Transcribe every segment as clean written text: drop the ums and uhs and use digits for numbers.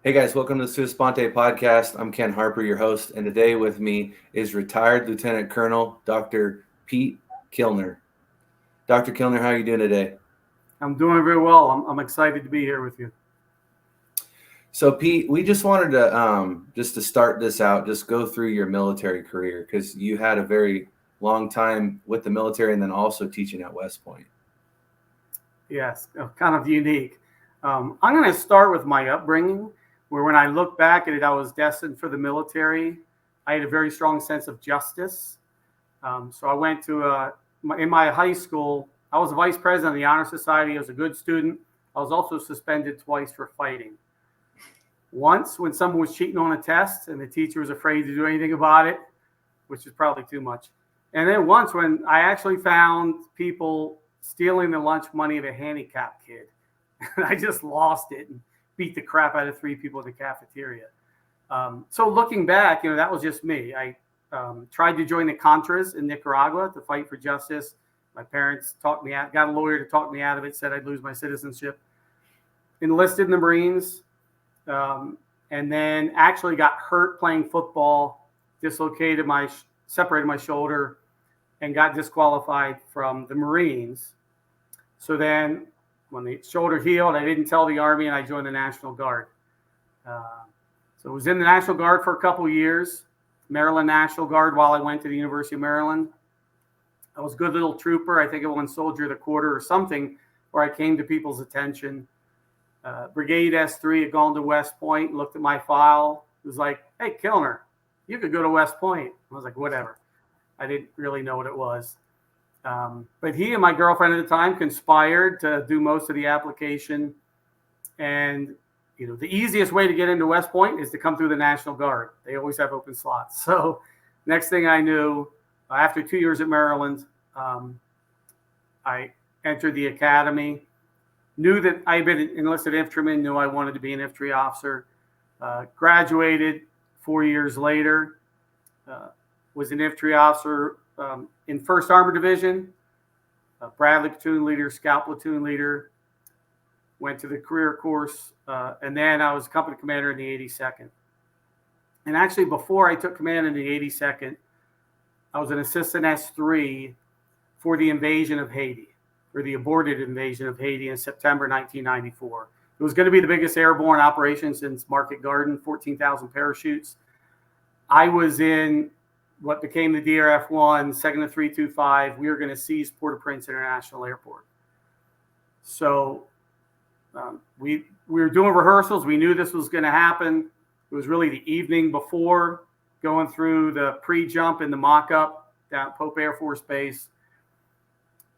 Hey guys, welcome to the Sua Sponte podcast. I'm Ken Harper, your host, and today with me is retired Lieutenant Colonel Dr. Pete Kilner. Dr. Kilner, how are you doing today? I'm doing very well. I'm excited to be here with you. So, Pete, we just wanted to just to start this out, just go through your military career because you had a very long time with the military and then also teaching at West Point. Yes, kind of unique. I'm going to start with my upbringing, where when I look back at it, I was destined for the military. I had a very strong sense of justice. So I went to, in my high school, I was a vice president of the Honor Society. I was a good student. I was also suspended twice for fighting. Once when someone was cheating on a test and the teacher was afraid to do anything about it, which is probably too much. And then once when I actually found people stealing the lunch money of a handicapped kid. And I just lost it and beat the crap out of 3 people in the cafeteria. So looking back, that was just me. I tried to join the Contras in Nicaragua to fight for justice. My parents talked me out, got a lawyer to talk me out of it, said I'd lose my citizenship. Enlisted in the Marines, and then actually got hurt playing football, separated my shoulder, and got disqualified from the Marines. So then when the shoulder healed, I didn't tell the Army, and I joined the National Guard. So I was in the National Guard for a couple of years, Maryland National Guard, while I went to the University of Maryland. I was a good little trooper. I think I won Soldier of the Quarter or something, where I came to people's attention. Brigade S3 had gone to West Point, looked at my file. It was like, hey, Kilner, you could go to West Point. I was like, whatever. I didn't really know what it was. But he and my girlfriend at the time conspired to do most of the application. And, the easiest way to get into West Point is to come through the National Guard. They always have open slots. So next thing I knew, after 2 years at Maryland, I entered the academy. Knew that I had been an enlisted infantryman, knew I wanted to be an infantry officer. Graduated 4 years later, was an infantry officer in 1st Armored Division, Bradley Platoon Leader, Scout Platoon Leader, went to the career course, and then I was company commander in the 82nd. And actually, before I took command in the 82nd, I was an assistant S3 for the invasion of Haiti, or the aborted invasion of Haiti in September 1994. It was going to be the biggest airborne operation since Market Garden, 14,000 parachutes. I was in what became the DRF-1, second of 325. We were going to seize Port-au-Prince International Airport. So we were doing rehearsals. We knew this was going to happen. It was really the evening before, going through the pre-jump and the mock-up down at Pope Air Force Base.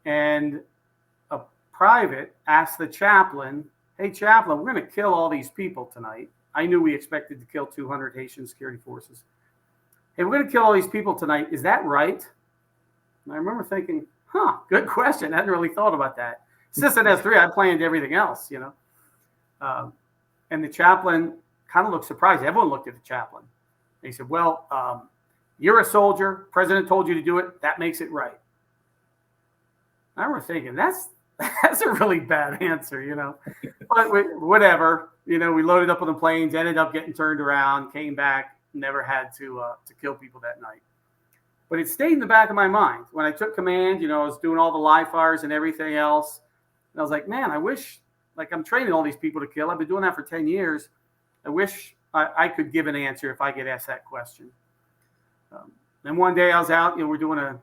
And a private asked the chaplain, hey, chaplain, we're going to kill all these people tonight. I knew we expected to kill 200 Haitian security forces. Hey, we're going to kill all these people tonight. Is that right? And I remember thinking, good question. I hadn't really thought about that. Assistant S3, I planned everything else, And the chaplain kind of looked surprised. Everyone looked at the chaplain. And he said, well, you're a soldier. President told you to do it. That makes it right. I remember thinking, that's a really bad answer, But whatever. We loaded up on the planes, ended up getting turned around, came back, never had to kill people that night. But it stayed in the back of my mind. When I took command, I was doing all the live fires and everything else. And I was like, man, I wish, I'm training all these people to kill. I've been doing that for 10 years. I wish I could give an answer if I get asked that question. And one day I was out, we're doing a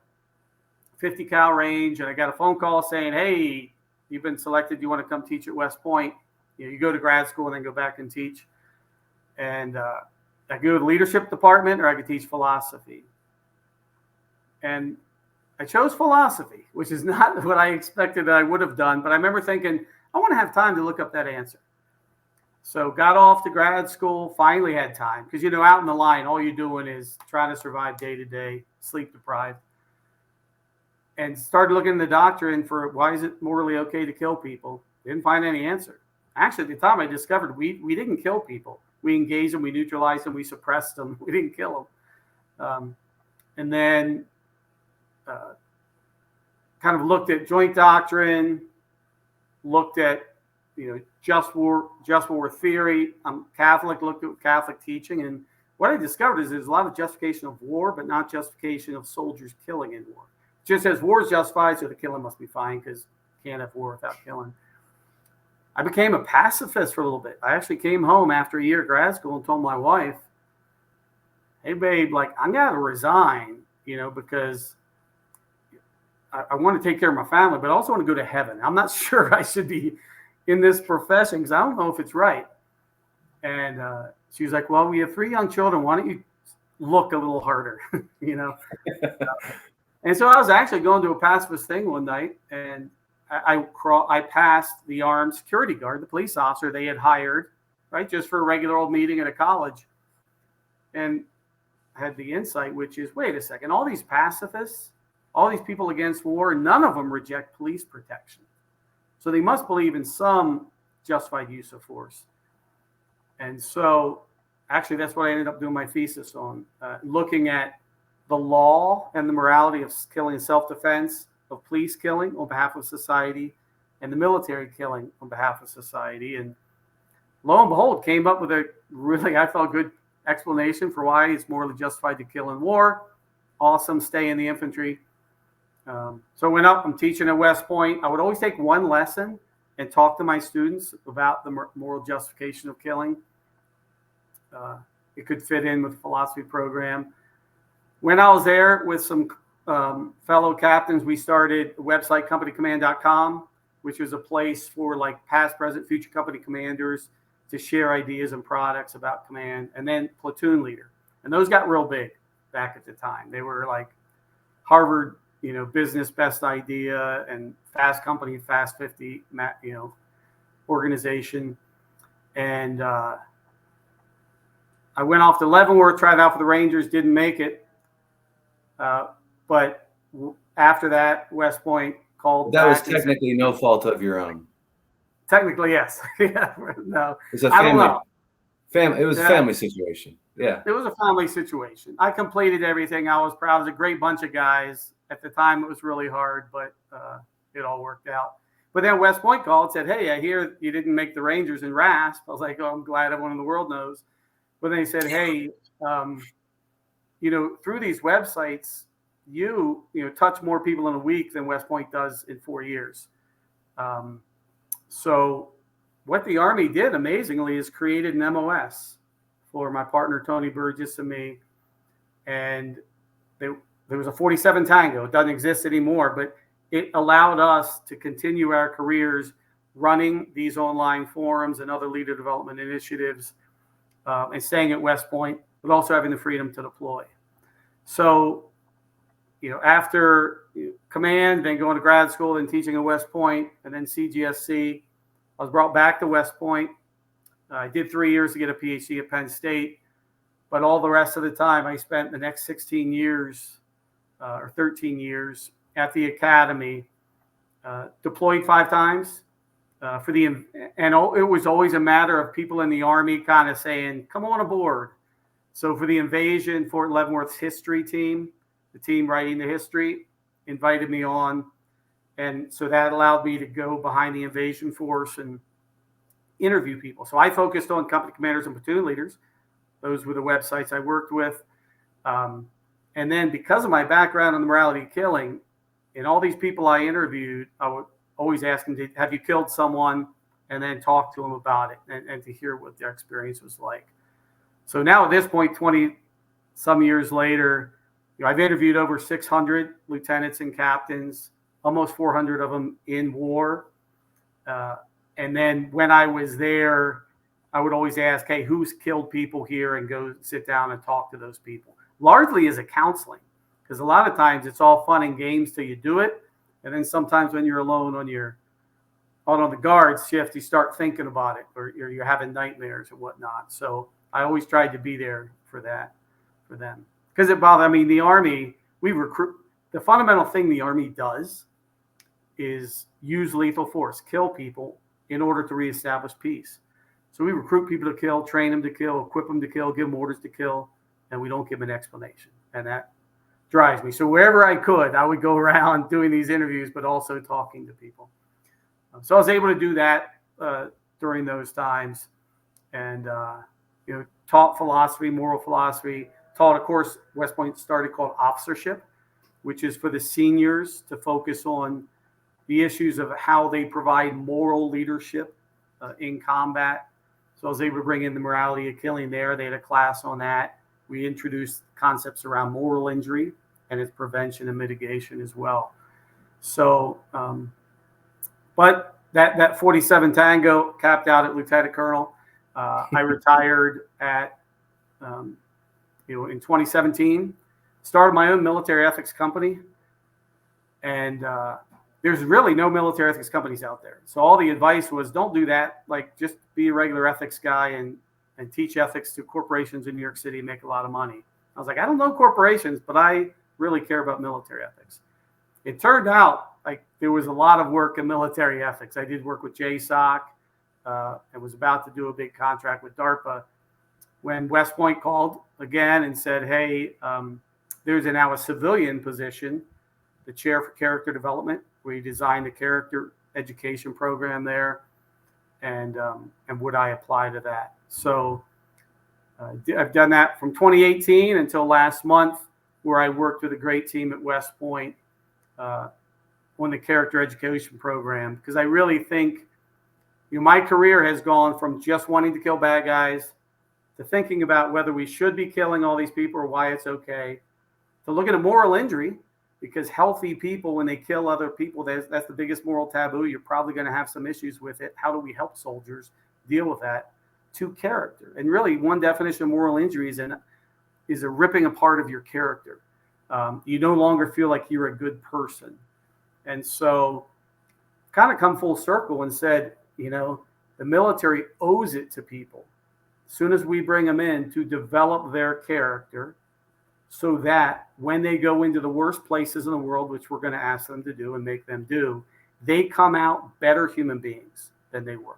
50 cal range, and I got a phone call saying, hey, you've been selected. You want to come teach at West Point? You go to grad school and then go back and teach. And I could go to the leadership department, or I could teach philosophy. And I chose philosophy, which is not what I expected that I would have done. But I remember thinking, I want to have time to look up that answer. So got off to grad school, finally had time. Because, out in the line, all you're doing is trying to survive day to day, sleep deprived. And started looking in the doctrine for why is it morally okay to kill people. Didn't find any answer. Actually, at the time I discovered we didn't kill people. We engaged them, we neutralized them, we suppressed them. We didn't kill them. And then kind of looked at joint doctrine, looked at just war theory. I'm Catholic, looked at Catholic teaching, and what I discovered is there's a lot of justification of war, but not justification of soldiers killing in war. It just says war is justified, so the killing must be fine because you can't have war without killing. I became a pacifist for a little bit. I actually came home after a year of grad school and told my wife, hey, babe, like, I'm going to resign, because I want to take care of my family, but I also want to go to heaven. I'm not sure I should be in this profession because I don't know if it's right. And she was like, well, we have 3 young children. Why don't you look a little harder, And so I was actually going to a pacifist thing one night, and I passed the armed security guard, the police officer they had hired, right, just for a regular old meeting at a college. And I had the insight, which is, wait a second, all these pacifists, all these people against war, none of them reject police protection. So they must believe in some justified use of force. And so actually that's what I ended up doing my thesis on, looking at the law and the morality of killing in self-defense, of police killing on behalf of society, and the military killing on behalf of society. And lo and behold, came up with a really, I thought, good explanation for why it's morally justified to kill in war. Awesome, stay in the infantry. So I went up, I'm teaching at West Point. I would always take one lesson and talk to my students about the moral justification of killing. It could fit in with the philosophy program. When I was there with some fellow captains, we started a website, companycommand.com, which was a place for like past, present, future company commanders to share ideas and products about command, and then platoon leader. And those got real big back at the time. They were like Harvard, business best idea and Fast Company, Fast 50, organization. And I went off to Leavenworth, tried out for the Rangers, didn't make it. But after that, West Point called. That was technically no fault of your own. Technically, yes. Yeah, no. It's a family. It was a family situation. Yeah. It was a family situation. I completed everything. I was proud. It was a great bunch of guys. At the time, it was really hard, but it all worked out. But then West Point called and said, hey, I hear you didn't make the Rangers in RASP. I was like, oh, I'm glad everyone in the world knows. But then he said, hey, through these websites, you touch more people in a week than West Point does in 4 years. So what the Army did amazingly is created an MOS for my partner, Tony Burgess, and me. And there was a 47 Tango. It doesn't exist anymore, but it allowed us to continue our careers running these online forums and other leader development initiatives, and staying at West Point, but also having the freedom to deploy. So, after command, then going to grad school, then teaching at West Point, and then CGSC, I was brought back to West Point. I did 3 years to get a PhD at Penn State, but all the rest of the time I spent the next 16 years or 13 years at the academy, deployed 5 times and it was always a matter of people in the Army kind of saying, come on aboard. So for the invasion, Fort Leavenworth's history team, the team writing the history, invited me on. And so that allowed me to go behind the invasion force and interview people. So I focused on company commanders and platoon leaders. Those were the websites I worked with. And then because of my background in the morality of killing, and all these people I interviewed, I would always ask them, have you killed someone? And then talk to them about it and to hear what their experience was like. So now at this point, 20 some years later, I've interviewed over 600 lieutenants and captains, almost 400 of them in war. And then when I was there, I would always ask, hey, who's killed people here, and go sit down and talk to those people, largely as a counseling, because a lot of times it's all fun and games till you do it. And then sometimes when you're alone on the guards shift, you start thinking about it, or you're having nightmares and whatnot. So I always tried to be there for that, for them. Because it bothered, the Army, we recruit, the fundamental thing the Army does is use lethal force, kill people in order to reestablish peace. So we recruit people to kill, train them to kill, equip them to kill, give them orders to kill, and we don't give them an explanation. And that drives me. So wherever I could, I would go around doing these interviews, but also talking to people. So I was able to do that. during those times, and taught philosophy, moral philosophy. Taught a course West Point started called officership, which is for the seniors to focus on the issues of how they provide moral leadership in combat. So I was able to bring in the morality of killing there. They had a class on that. We introduced concepts around moral injury and its prevention and mitigation as well. So, but that 47 Tango capped out at Lieutenant Colonel. I retired at, in 2017, started my own military ethics company. And there's really no military ethics companies out there. So all the advice was, don't do that. Like, just be a regular ethics guy and teach ethics to corporations in New York City and make a lot of money. I was like, I don't know corporations, but I really care about military ethics. It turned out like there was a lot of work in military ethics. I did work with JSOC. I was about to do a big contract with DARPA when West Point called again and said, hey, there's now a civilian position, the chair for character development. We designed a character education program there, and would I apply to that? So I've done that from 2018 until last month, where I worked with a great team at West Point on the character education program, because I really think my career has gone from just wanting to kill bad guys to thinking about whether we should be killing all these people or why it's okay, to look at a moral injury, because healthy people, when they kill other people, that's the biggest moral taboo. You're probably going to have some issues with it. How do we help soldiers deal with that? To character. And really, one definition of moral injury is a ripping apart of your character. You no longer feel like you're a good person. And so kind of come full circle and said, the military owes it to people, as soon as we bring them in, to develop their character, so that when they go into the worst places in the world, which we're going to ask them to do and make them do, they come out better human beings than they were.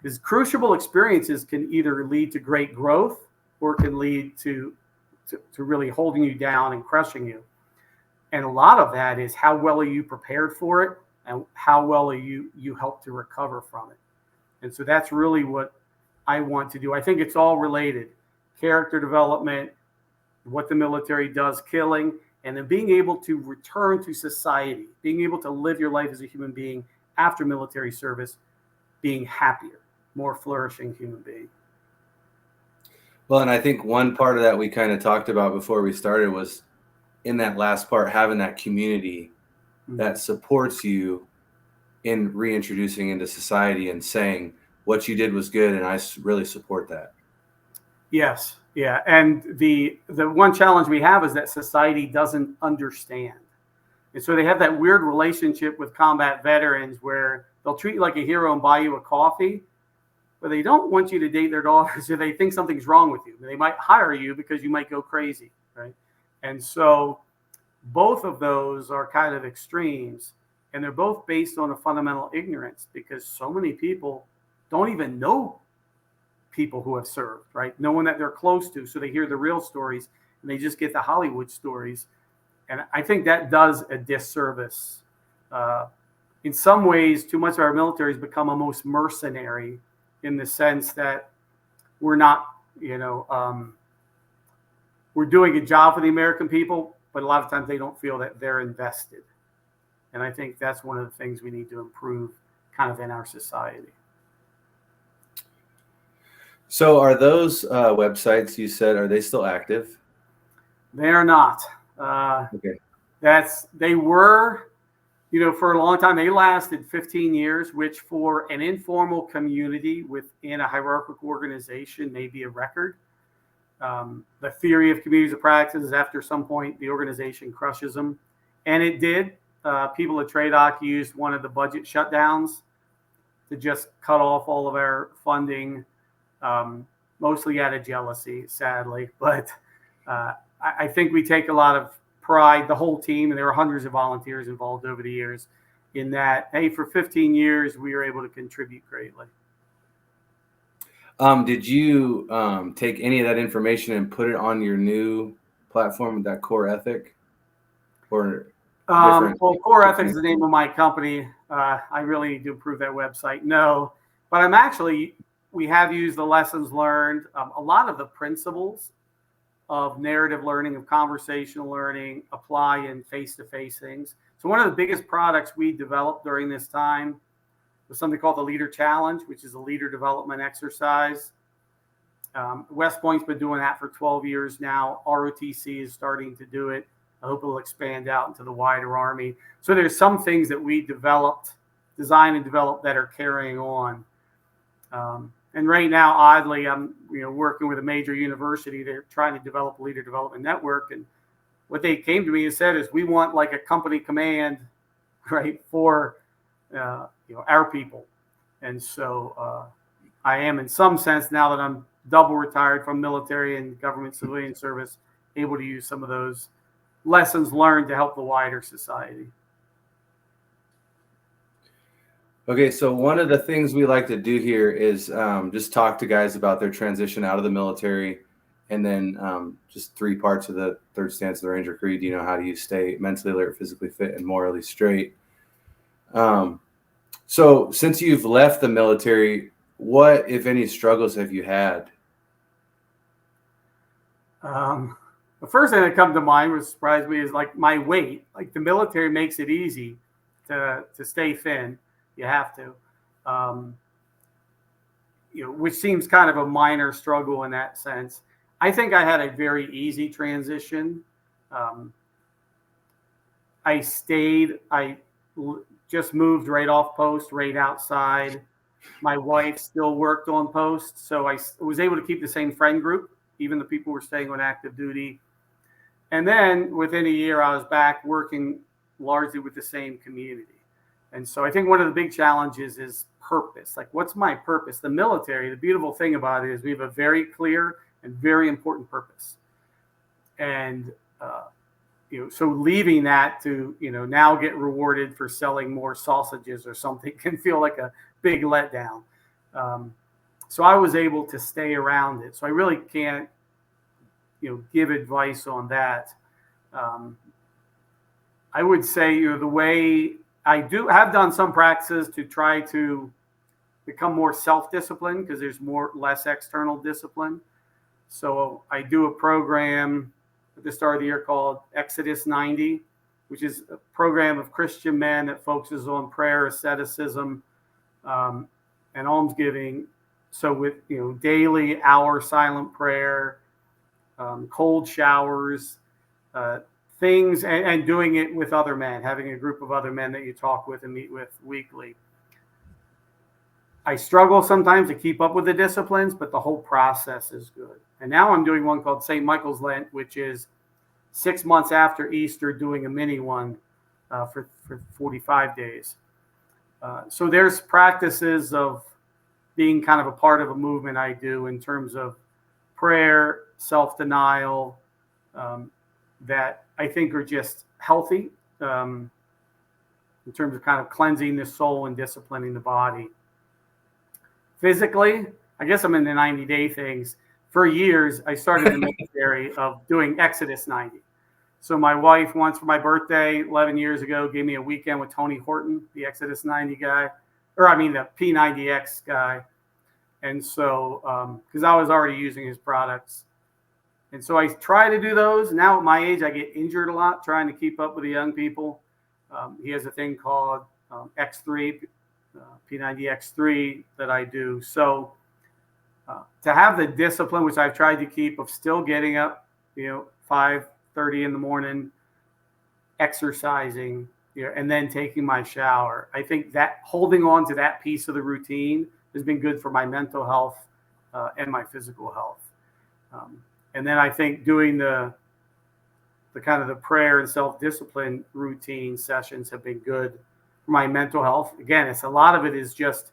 Because crucible experiences can either lead to great growth or can lead to really holding you down and crushing you. And a lot of that is how well are you prepared for it and how well are you help to recover from it. And so that's really what I want to do. I think it's all related. Character development, what the military does, killing, and then being able to return to society, being able to live your life as a human being after military service, being happier, more flourishing human being. Well, and I think one part of that we kind of talked about before we started was in that last part, having that community that supports you in reintroducing into society and saying what you did was good. And I really support that. Yes. Yeah. And the one challenge we have is that society doesn't understand. And so they have that weird relationship with combat veterans where they'll treat you like a hero and buy you a coffee, but they don't want you to date their daughters, or they think something's wrong with you. They might hire you because you might go crazy, right? And so both of those are kind of extremes, and they're both based on a fundamental ignorance, because so many people don't even know people who have served, right? No one that they're close to. So they hear the real stories and they just get the Hollywood stories. And I think that does a disservice. In some ways, too much of our military has become almost mercenary, in the sense that we're not, we're doing a job for the American people, but a lot of times they don't feel that they're invested. And I think that's one of the things we need to improve kind of in our society. So are those websites you said, are they still active? They are not. Okay. They were, for a long time. They lasted 15 years, which for an informal community within a hierarchical organization may be a record. The theory of communities of practice is after some point, the organization crushes them. And it did. People at TRADOC used one of the budget shutdowns to just cut off all of our funding, mostly out of jealousy, sadly. But I think we take a lot of pride, the whole team, and there were hundreds of volunteers involved over the years, in that, hey, for 15 years, we were able to contribute greatly. Did you take any of that information and put it on your new platform, that core ethic? Or Core Ethic is the name of my company. I really need to improve that website. No, but we have used the lessons learned, a lot of the principles of narrative learning, of conversational learning, apply in face-to-face things. So one of the biggest products we developed during this time was something called the Leader Challenge, which is a leader development exercise. West Point's been doing that for 12 years now. ROTC is starting to do it. I hope it'll expand out into the wider Army. So there's some things that we designed and developed that are carrying on. And right now, oddly, I'm working with a major university. They're trying to develop a leader development network, and what they came to me and said is, we want like a company command, right, for our people. And so I am, in some sense, now that I'm double retired from military and government civilian service, able to use some of those lessons learned to help the wider society. Okay, so one of the things we like to do here is just talk to guys about their transition out of the military, and then just 3 parts of the third stance of the Ranger Creed. How do you stay mentally alert, physically fit, and morally straight? So since you've left the military, what, if any, struggles have you had? The first thing that comes to mind, which surprised me, is like my weight. Like, the military makes it easy to stay thin. You have to, which seems kind of a minor struggle in that sense. I think I had a very easy transition. I just moved right off post, right outside. My wife still worked on post, so I was able to keep the same friend group, even the people who were staying on active duty. And then within a year, I was back working largely with the same community. And so I think one of the big challenges is purpose. Like, what's my purpose? The military, the beautiful thing about it is we have a very clear and very important purpose. And, so leaving that to, now get rewarded for selling more sausages or something can feel like a big letdown. So I was able to stay around it. So I really can't, give advice on that. I would say, the way I have done some practices to try to become more self-disciplined, because there's less external discipline. So I do a program at the start of the year called Exodus 90, which is a program of Christian men that focuses on prayer, asceticism, and almsgiving. So with daily hour silent prayer, cold showers, things, and doing it with other men, having a group of other men that you talk with and meet with weekly. I struggle sometimes to keep up with the disciplines, but the whole process is good. And now I'm doing one called St. Michael's Lent, which is 6 months after Easter, doing a mini one for 45 days. So there's practices of being kind of a part of a movement I do in terms of prayer, self-denial, that I think are just healthy in terms of kind of cleansing the soul and disciplining the body. Physically, I guess I'm in the 90-day things. For years, I started in the military of doing Exodus 90. So my wife, once for my birthday 11 years ago, gave me a weekend with Tony Horton, the Exodus 90 guy, the P90X guy. And so, because I was already using his products. And so I try to do those. Now at my age, I get injured a lot trying to keep up with the young people. He has a thing called X3, P90X3 that I do. So to have the discipline, which I've tried to keep, of still getting up, 5:30 in the morning, exercising, and then taking my shower. I think that holding on to that piece of the routine has been good for my mental health and my physical health. And then I think doing the kind of the prayer and self-discipline routine sessions have been good for my mental health. Again, a lot of it is just,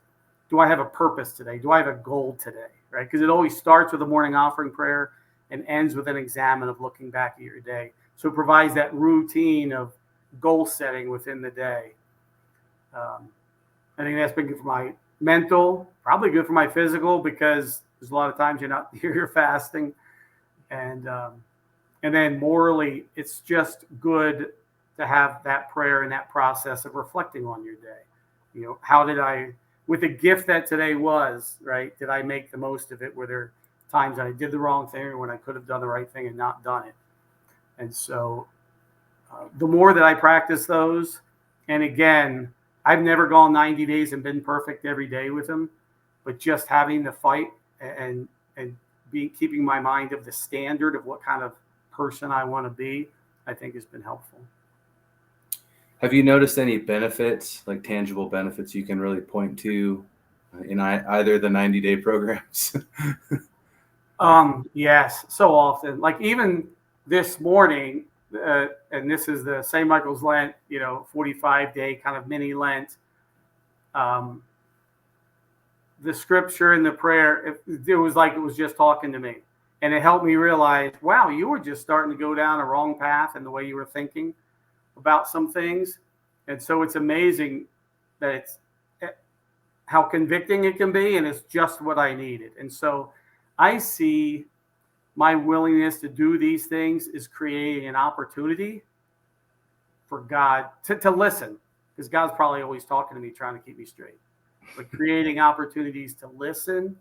do I have a purpose today? Do I have a goal today? Right? Because it always starts with a morning offering prayer and ends with an examine of looking back at your day. So it provides that routine of goal setting within the day. I think that's been good for my mental, probably good for my physical, because there's a lot of times you're fasting. And then morally, it's just good to have that prayer and that process of reflecting on your day. How did I with the gift that today was, right? Did I make the most of it? Were there times I did the wrong thing or when I could have done the right thing and not done it? And so the more that I practice those, and again, I've never gone 90 days and been perfect every day with him, but just having the fight and keeping my mind of the standard of what kind of person I want to be, I think has been helpful. Have you noticed any benefits, like tangible benefits you can really point to in either the 90-day programs? Yes, so often. Like even this morning, and this is the St. Michael's Lent, 45-day kind of mini Lent. The scripture and the prayer, it was like it was just talking to me. And it helped me realize, wow, you were just starting to go down a wrong path in the way you were thinking about some things. And so it's amazing that it's how convicting it can be, and it's just what I needed. And so I see my willingness to do these things is creating an opportunity for God to listen, because God's probably always talking to me, trying to keep me straight. But creating opportunities to listen,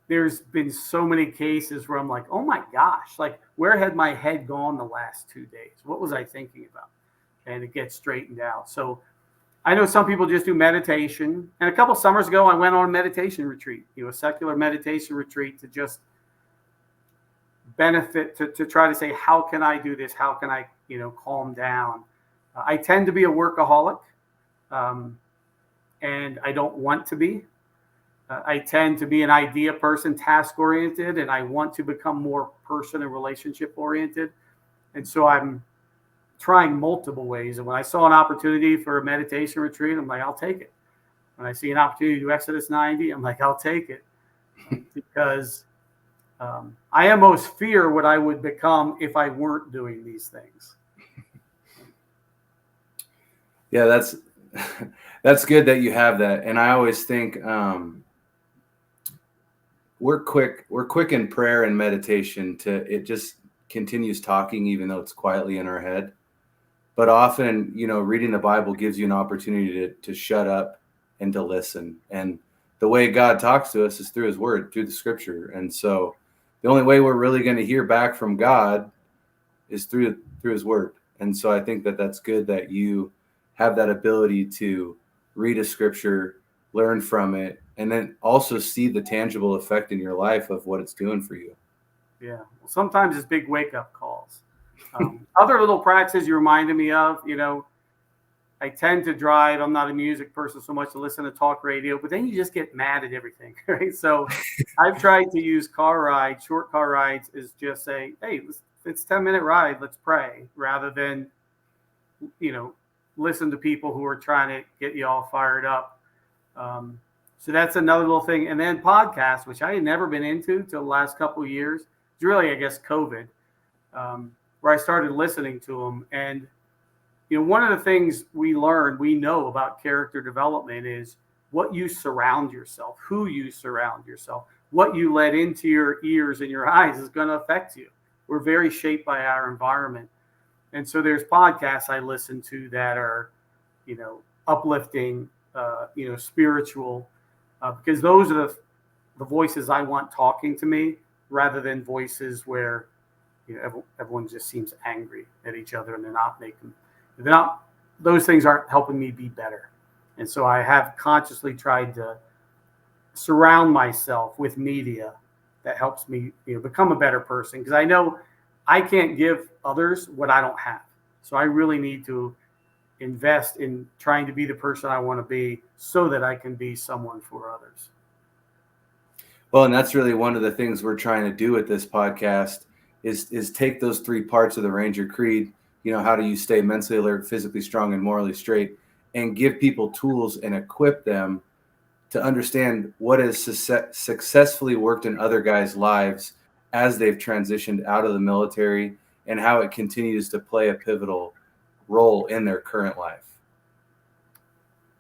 there's been so many cases where I'm like, oh my gosh, like where had my head gone the last 2 days? What was I thinking about? And it gets straightened out. So I know some people just do meditation. And a couple summers ago, I went on a meditation retreat, a secular meditation retreat to just benefit, to try to say, how can I do this? How can I, calm down? I tend to be a workaholic, and I don't want to be. I tend to be an idea person, task-oriented, and I want to become more person and relationship-oriented. And so I'm trying multiple ways. And when I saw an opportunity for a meditation retreat, I'm like, I'll take it. When I see an opportunity to do Exodus 90, I'm like, I'll take it. Because I almost fear what I would become if I weren't doing these things. Yeah, that's good that you have that. And I always think we're quick in prayer and meditation it just continues talking, even though it's quietly in our head. But often, reading the Bible gives you an opportunity to shut up and to listen. And the way God talks to us is through his word, through the scripture. And so the only way we're really going to hear back from God is through his word. And so I think that that's good that you have that ability to read a scripture, learn from it, and then also see the tangible effect in your life of what it's doing for you. Yeah. Well, sometimes it's big wake-up calls. Other little practices you reminded me of, I tend to drive. I'm not a music person so much to listen to talk radio, but then you just get mad at everything, right? So I've tried to use short car rides is just say, hey, it's a 10-minute ride. Let's pray, rather than, listen to people who are trying to get you all fired up. So that's another little thing. And then podcasts, which I had never been into till the last couple of years. It's really, I guess, COVID, where I started listening to them. And, one of the things we know about character development is what you surround yourself, who you surround yourself, what you let into your ears and your eyes is going to affect you. We're very shaped by our environment. And so there's podcasts I listen to that are, uplifting, spiritual, because those are the voices I want talking to me, rather than voices where everyone just seems angry at each other and those things aren't helping me be better. And so I have consciously tried to surround myself with media that helps me become a better person, because I know I can't give others what I don't have. So I really need to invest in trying to be the person I want to be so that I can be someone for others. Well, and that's really one of the things we're trying to do with this podcast is take those 3 parts of the Ranger Creed, how do you stay mentally alert, physically strong, and morally straight, and give people tools and equip them to understand what has successfully worked in other guys' lives as they've transitioned out of the military, and how it continues to play a pivotal role in their current life.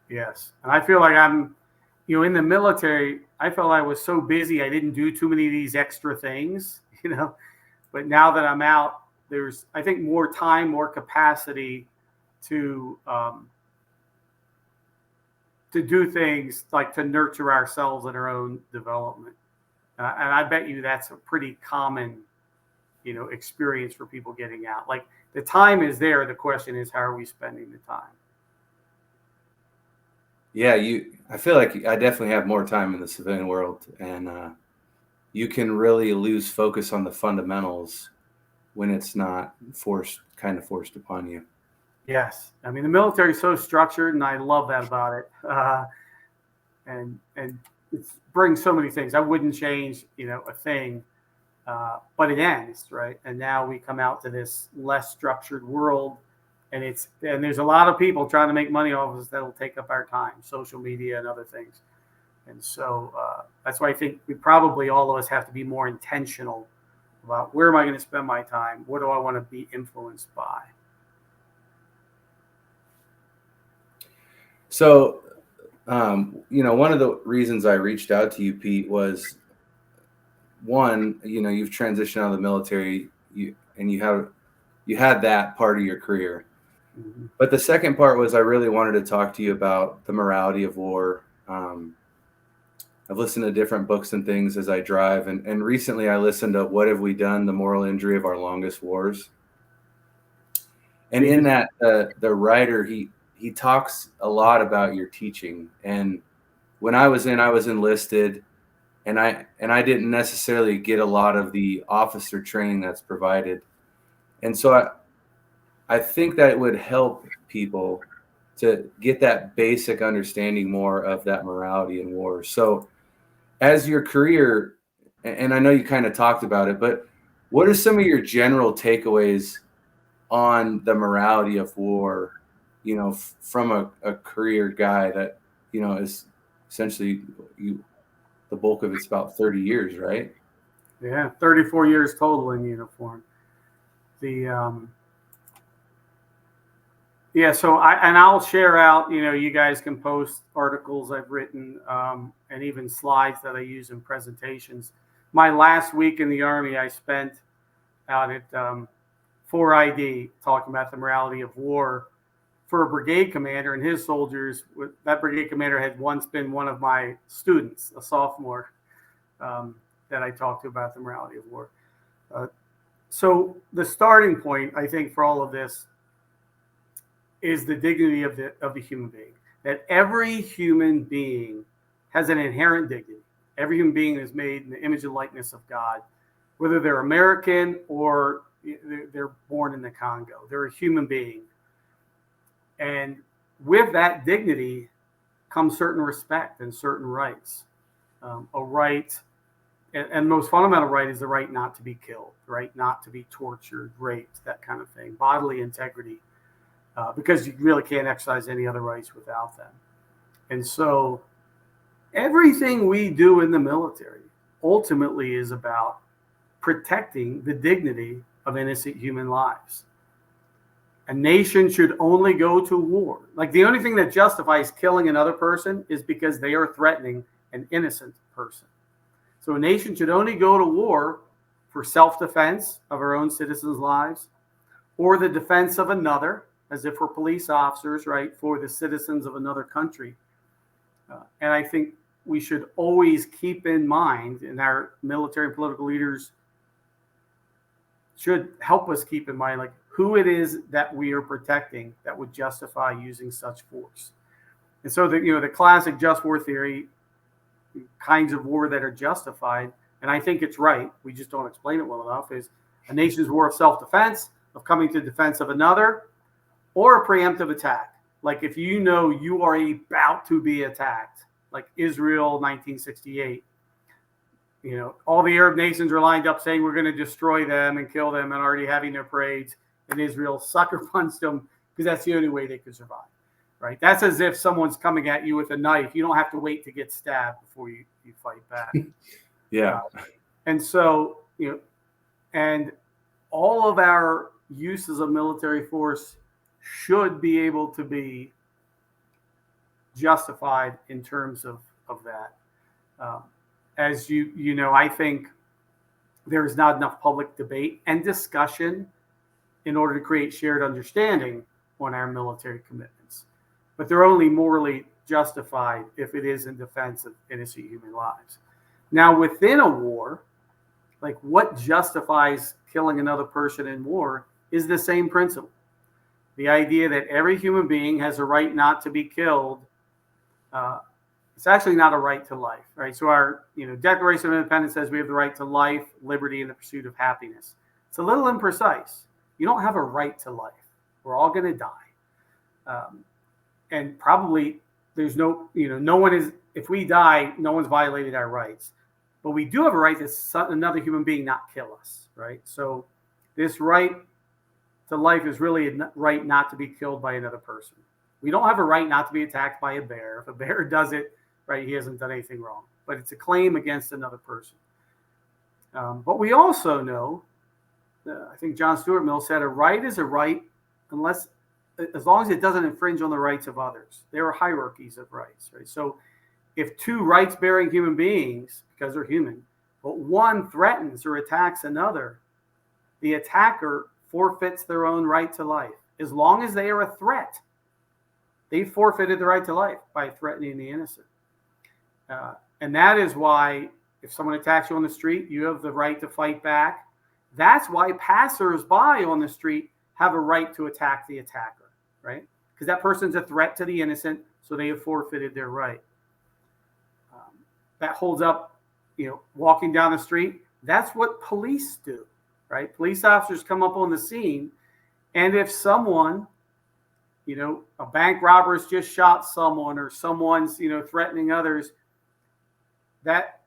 Yes. And I feel like I'm, in the military, I felt I was so busy, I didn't do too many of these extra things, but now that I'm out, there's, I think, more time, more capacity to do things like to nurture ourselves and our own development. And I bet you that's a pretty common, experience for people getting out. Like the time is there. The question is, how are we spending the time? Yeah, I feel like I definitely have more time in the civilian world, and you can really lose focus on the fundamentals when it's not forced upon you. Yes, I mean the military is so structured, and I love that about it. And it brings so many things. I wouldn't change, a thing, but it ends, right? And now we come out to this less structured world, and there's a lot of people trying to make money off of us that'll take up our time, social media and other things. And so that's why I think we probably, all of us, have to be more intentional about where am I going to spend my time? What do I want to be influenced by? So, one of the reasons I reached out to you, Pete, was one, you've transitioned out of the military, and you had that part of your career. Mm-hmm. But the second part was I really wanted to talk to you about the morality of war. I've listened to different books and things as I drive, and recently I listened to What Have We Done? The Moral Injury of Our Longest Wars. And in that, the writer, he talks a lot about your teaching. And when I was enlisted, and I didn't necessarily get a lot of the officer training that's provided. And so I think that it would help people to get that basic understanding more of that morality in war. So as your career, and I know you kind of talked about it, but what are some of your general takeaways on the morality of war, from a career guy that, is essentially the bulk of it's about 30 years, right? Yeah, 34 years total in uniform. So I'll share out, you guys can post articles I've written, and even slides that I use in presentations. My last week in the Army, I spent out at 4ID talking about the morality of war for a brigade commander and his soldiers. That brigade commander had once been one of my students, a sophomore, that I talked to about the morality of war. So the starting point, I think, for all of this is the dignity of the human being. That every human being has an inherent dignity. Every human being is made in the image and likeness of God, whether they're American or they're born in the Congo. They're a human being. And with that dignity comes certain respect and certain rights. A right, and the most fundamental right is the right not to be killed, the right not to be tortured, raped, that kind of thing, bodily integrity, because you really can't exercise any other rights without them. And so everything we do in the military ultimately is about protecting the dignity of innocent human lives. A nation should only go to war. Like the only thing that justifies killing another person is because they are threatening an innocent person. So a nation should only go to war for self-defense of our own citizens' lives, or the defense of another, as if we're police officers, right, for the citizens of another country. And I think we should always keep in mind, and our military and political leaders should help us keep in mind, like, who it is that we are protecting that would justify using such force. And so the classic just war theory, kinds of war that are justified, and I think it's right, we just don't explain it well enough, is a nation's war of self-defense, of coming to defense of another, or a preemptive attack. Like if you are about to be attacked, like Israel 1968, all the Arab nations are lined up saying we're going to destroy them and kill them and already having their parades, and Israel sucker punched them because that's the only way they could survive, right? That's as if someone's coming at you with a knife. You don't have to wait to get stabbed before you fight back. Yeah. And so, and all of our uses of military force should be able to be justified in terms of that. As I think there is not enough public debate and discussion in order to create shared understanding on our military commitments. But they're only morally justified if it is in defense of innocent human lives. Now, within a war, like what justifies killing another person in war is the same principle. The idea that every human being has a right not to be killed. It's actually not a right to life, right? So our Declaration of Independence says we have the right to life, liberty, and the pursuit of happiness. It's a little imprecise. You don't have a right to life. We're all going to die. And probably there's no one is, if we die, no one's violated our rights. But we do have a right that another human being not kill us, right? So this right to life is really a right not to be killed by another person. We don't have a right not to be attacked by a bear. If a bear does it, right, he hasn't done anything wrong. But it's a claim against another person. But we also know, I think John Stuart Mill said, a right is a right as long as it doesn't infringe on the rights of others. There are hierarchies of rights, right? So if two rights-bearing human beings, because they're human, but one threatens or attacks another, the attacker forfeits their own right to life. As long as they are a threat, they forfeited the right to life by threatening the innocent. And that is why if someone attacks you on the street, you have the right to fight back. That's why passers-by on the street have a right to attack the attacker, right? Because that person's a threat to the innocent, so they have forfeited their right. That holds up, walking down the street. That's what police do, right? Police officers come up on the scene, and if someone, a bank robber's just shot someone, or someone's, threatening others, that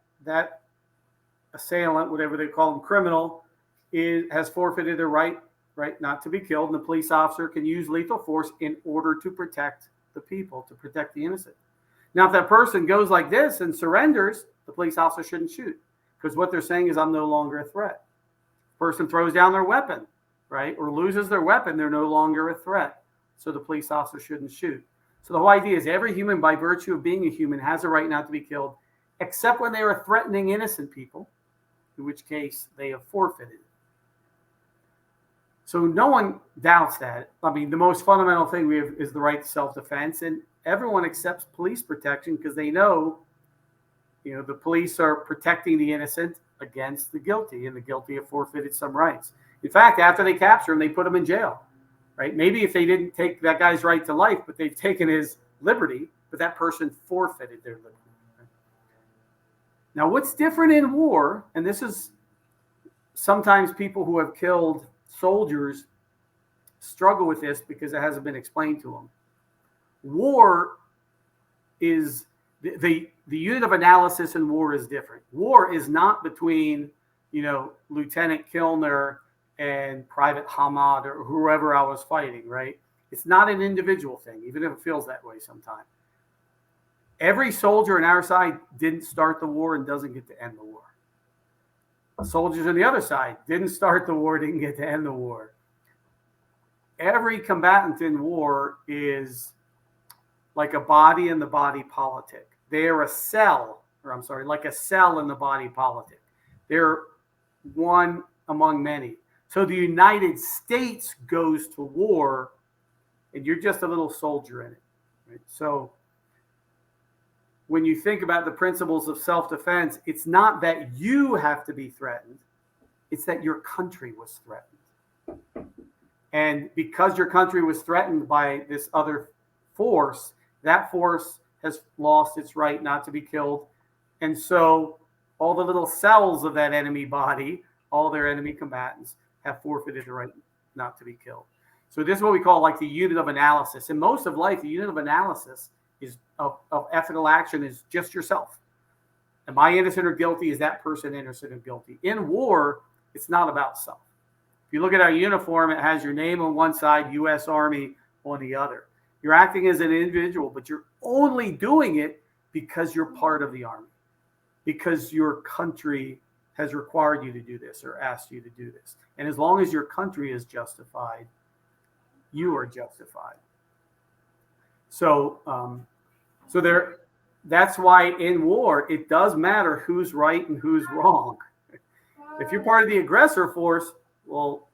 assailant, whatever they call them, criminal, has forfeited their right not to be killed, and the police officer can use lethal force in order to protect the people, to protect the innocent. Now, if that person goes like this and surrenders, the police officer shouldn't shoot, because what they're saying is, I'm no longer a threat. Person throws down their weapon, right, or loses their weapon, they're no longer a threat, so the police officer shouldn't shoot. So the whole idea is every human, by virtue of being a human, has a right not to be killed, except when they are threatening innocent people, in which case they have forfeited. So no one doubts that. I mean, the most fundamental thing we have is the right to self-defense, and everyone accepts police protection because they know, the police are protecting the innocent against the guilty, and the guilty have forfeited some rights. In fact, after they capture him, they put him in jail, right? Maybe if they didn't take that guy's right to life, but they've taken his liberty, but that person forfeited their liberty. Now, what's different in war, and this is sometimes people who have killed soldiers struggle with this because it hasn't been explained to them. War is the unit of analysis in war is different. War is not between, Lieutenant Kilner and Private Hamad or whoever I was fighting, right? It's not an individual thing, even if it feels that way sometimes. Every soldier on our side didn't start the war and doesn't get to end the war. Soldiers on the other side didn't start the war, didn't get to end the war. Every combatant in war is like a body in the body politic. They are like a cell in the body politic. They're one among many. So the United States goes to war, and you're just a little soldier in it. Right? So when you think about the principles of self-defense, it's not that you have to be threatened. It's that your country was threatened. And because your country was threatened by this other force, that force has lost its right not to be killed. And so all the little cells of that enemy body, all their enemy combatants, have forfeited the right not to be killed. So this is what we call like the unit of analysis. In most of life, the unit of analysis is of ethical action is just yourself. Am I innocent or guilty? Is that person innocent or guilty? In war, it's not about self. If you look at our uniform, it has your name on one side, U.S. Army on the other. You're acting as an individual, but you're only doing it because you're part of the army, because your country has required you to do this or asked you to do this. And as long as your country is justified, you are justified. That's why in war, it does matter who's right and who's wrong. If you're part of the aggressor force, well,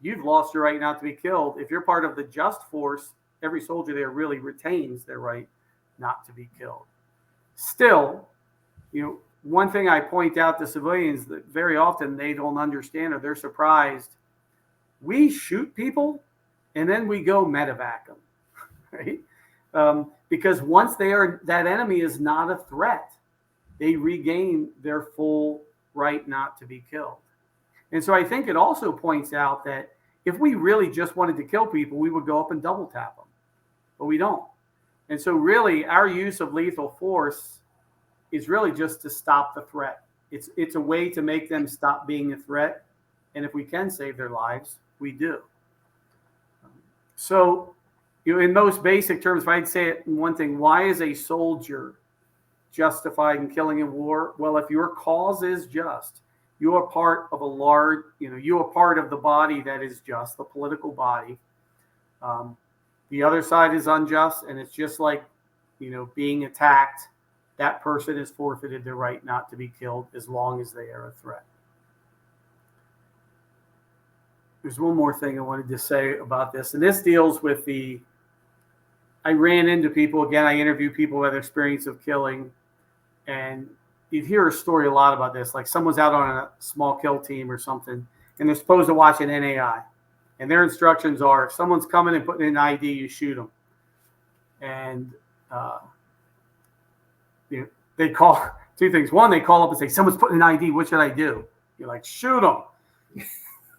you've lost your right not to be killed. If you're part of the just force, every soldier there really retains their right not to be killed. Still, one thing I point out to civilians that very often they don't understand or they're surprised. We shoot people and then we go medevac them, right? Because once that enemy is not a threat, they regain their full right not to be killed. And so I think it also points out that if we really just wanted to kill people, we would go up and double tap them, but we don't. And so really our use of lethal force is really just to stop the threat. It's a way to make them stop being a threat. And if we can save their lives, we do. So, in most basic terms, if I'd say it in one thing, why is a soldier justified in killing in war? Well, if your cause is just, you are part of you are part of the body that is just, the political body. The other side is unjust, and it's just like, being attacked. That person has forfeited their right not to be killed as long as they are a threat. There's one more thing I wanted to say about this, and this deals with I ran into people, again, I interview people who have experience of killing, and you'd hear a story a lot about this, like someone's out on a small kill team or something, and they're supposed to watch an NAI, and their instructions are, if someone's coming and putting in an ID, you shoot them. And they call two things. One, they call up and say, someone's putting an ID, what should I do? You're like, shoot them.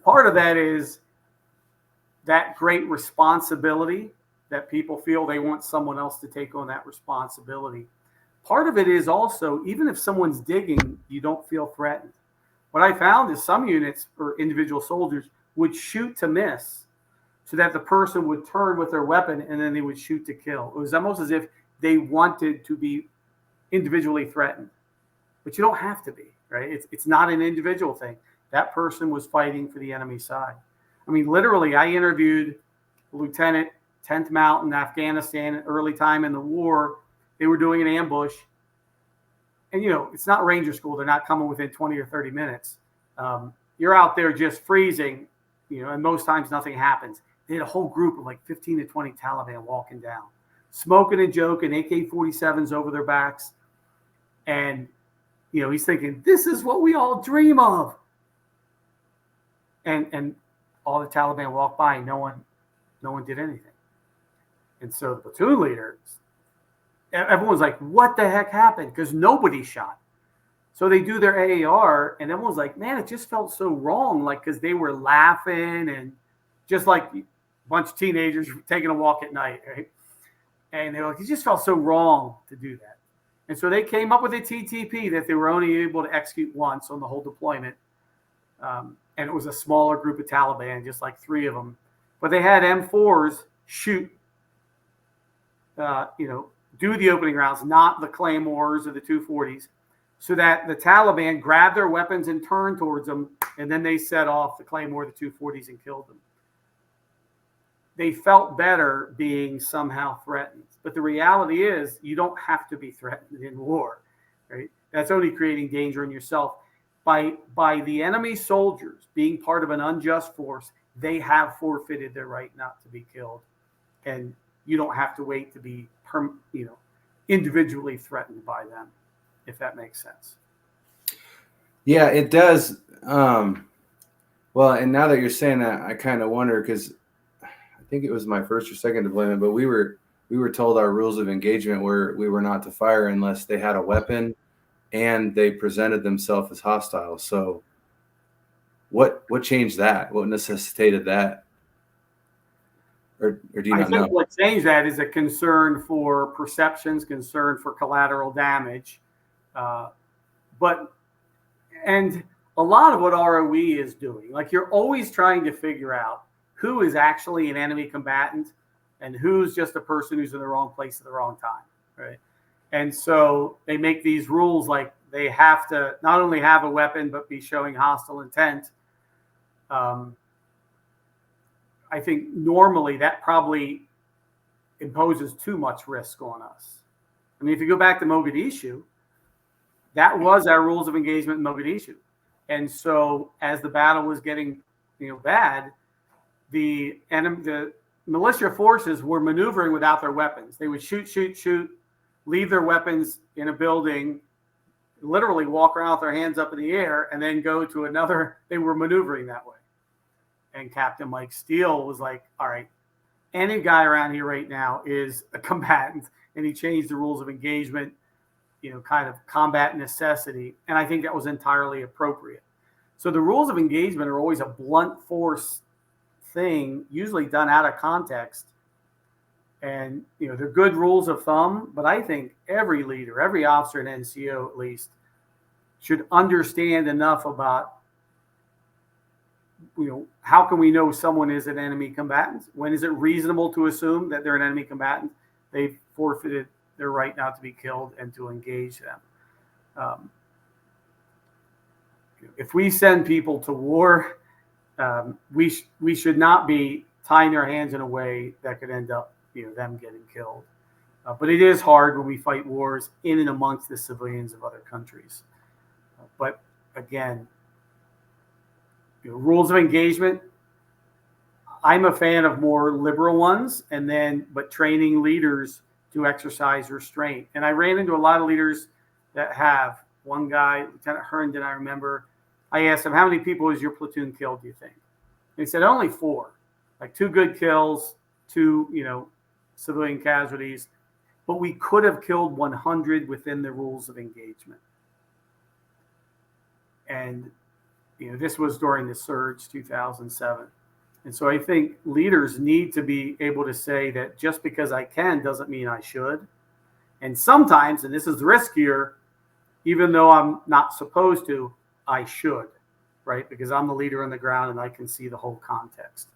Part of that is that great responsibility that people feel they want someone else to take on that responsibility. Part of it is also, even if someone's digging, you don't feel threatened. What I found is some units or individual soldiers would shoot to miss so that the person would turn with their weapon and then they would shoot to kill. It was almost as if they wanted to be individually threatened, but you don't have to be, right? It's not an individual thing. That person was fighting for the enemy side. I mean, literally, I interviewed a lieutenant, 10th Mountain, Afghanistan, early time in the war. They were doing an ambush. And, it's not Ranger school. They're not coming within 20 or 30 minutes. You're out there just freezing, and most times nothing happens. They had a whole group of like 15 to 20 Taliban walking down, smoking and joking, AK-47s over their backs. And, he's thinking, this is what we all dream of. And all the Taliban walked by, no one did anything. And so the platoon leaders, everyone's like, what the heck happened? Because nobody shot. So they do their AAR, and everyone's like, man, it just felt so wrong. Like, because they were laughing and just like a bunch of teenagers taking a walk at night, right? And they were like, it just felt so wrong to do that. And so they came up with a TTP that they were only able to execute once on the whole deployment. And it was a smaller group of Taliban, just like 3 of them. But they had M4s shoot, do the opening rounds, not the Claymores or the 240s, so that the Taliban grabbed their weapons and turned towards them, and then they set off the Claymore, the 240s, and killed them. They felt better being somehow threatened. But the reality is you don't have to be threatened in war, right? That's only creating danger in yourself. By the enemy soldiers being part of an unjust force, they have forfeited their right not to be killed. And you don't have to wait to be individually threatened by them, if that makes sense. Yeah, it does. Well, and now that you're saying that, I kind of wonder, because I think it was my first or second deployment, but we were told our rules of engagement were we were not to fire unless they had a weapon and they presented themselves as hostile. So what changed that? What necessitated that? Or do you not know? I think what changed that is a concern for perceptions, concern for collateral damage. And a lot of what ROE is doing, like you're always trying to figure out who is actually an enemy combatant and who's just a person who's in the wrong place at the wrong time, right? And so they make these rules like they have to not only have a weapon, but be showing hostile intent. I think normally that probably imposes too much risk on us. I mean, if you go back to Mogadishu, that was our rules of engagement in Mogadishu. And so as the battle was getting, bad, the militia forces were maneuvering without their weapons. They would shoot, leave their weapons in a building, literally walk around with their hands up in the air, and then go to another. They were maneuvering that way. And Captain Mike Steele was like, all right, any guy around here right now is a combatant. And he changed the rules of engagement, kind of combat necessity. And I think that was entirely appropriate. So the rules of engagement are always a blunt force thing, usually done out of context. And, they're good rules of thumb, but I think every leader, every officer in NCO at least, should understand enough about, how can we know someone is an enemy combatant? When is it reasonable to assume that they're an enemy combatant? They've forfeited their right not to be killed and to engage them. If we send people to war, we should not be tying their hands in a way that could end up, them getting killed. But it is hard when we fight wars in and amongst the civilians of other countries. But again, rules of engagement, I'm a fan of more liberal ones, but training leaders to exercise restraint. And I ran into a lot of leaders that have. One guy, Lieutenant Herndon, I remember, I asked him, how many people has your platoon killed, do you think? And he said, only 4, like 2 good kills, 2, civilian casualties, but we could have killed 100 within the rules of engagement. And, this was during the surge, 2007. And so I think leaders need to be able to say that just because I can doesn't mean I should. And sometimes, and this is riskier, even though I'm not supposed to, I should, right? Because I'm the leader on the ground and I can see the whole context.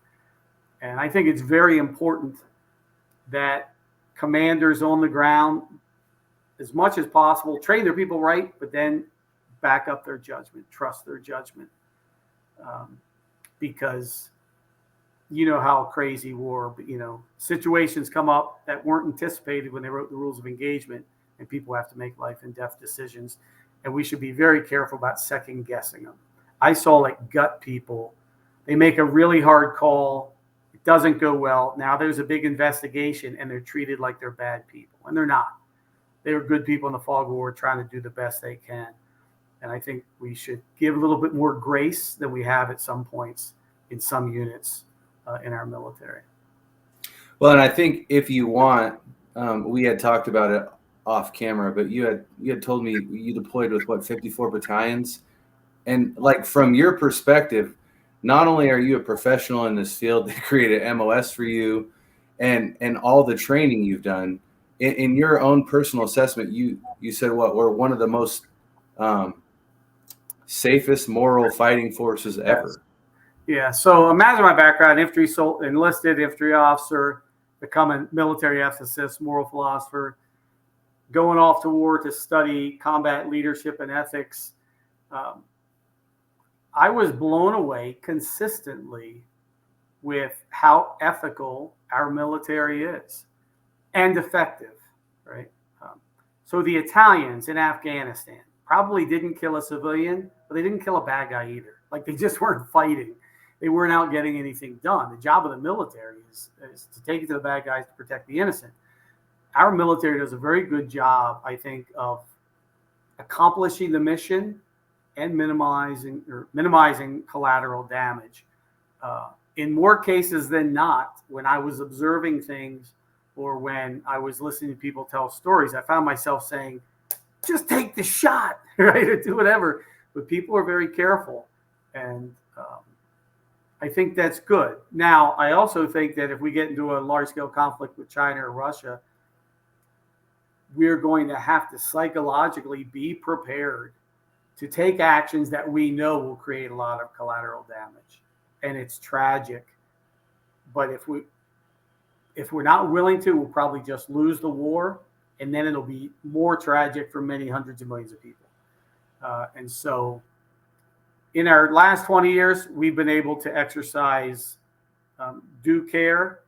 And I think it's very important that commanders on the ground, as much as possible, train their people right, but then back up their judgment, trust their judgment. Because how crazy war, situations come up that weren't anticipated when they wrote the rules of engagement, and people have to make life and death decisions. And we should be very careful about second guessing them. I saw gut people. They make a really hard call. It doesn't go well. Now there's a big investigation and they're treated like they're bad people. And they're not. They were good people in the fog of war trying to do the best they can. And I think we should give a little bit more grace than we have at some points in some units in our military. Well, and I think if you want, we had talked about it off camera, but you had told me you deployed with 54 battalions, and from your perspective, not only are you a professional in this field, they created MOS for you, and all the training you've done. In your own personal assessment, you said we're one of the most safest moral fighting forces ever. Yeah. So imagine my background: enlisted infantry officer, becoming military ethicist, moral philosopher, going off to war to study combat leadership and ethics. I was blown away consistently with how ethical our military is and effective, right? So the Italians in Afghanistan probably didn't kill a civilian, but they didn't kill a bad guy either. They just weren't fighting. They weren't out getting anything done. The job of the military is to take it to the bad guys to protect the innocent. Our military does a very good job, I think, of accomplishing the mission and minimizing collateral damage. In more cases than not, when I was observing things or when I was listening to people tell stories, I found myself saying, just take the shot, right? Or do whatever. But people are very careful. And I think that's good. Now, I also think that if we get into a large-scale conflict with China or Russia, we're going to have to psychologically be prepared to take actions that we know will create a lot of collateral damage. And it's tragic. But if we're not willing to, we'll probably just lose the war, and then it'll be more tragic for many hundreds of millions of people. And so in our last 20 years, we've been able to exercise due care.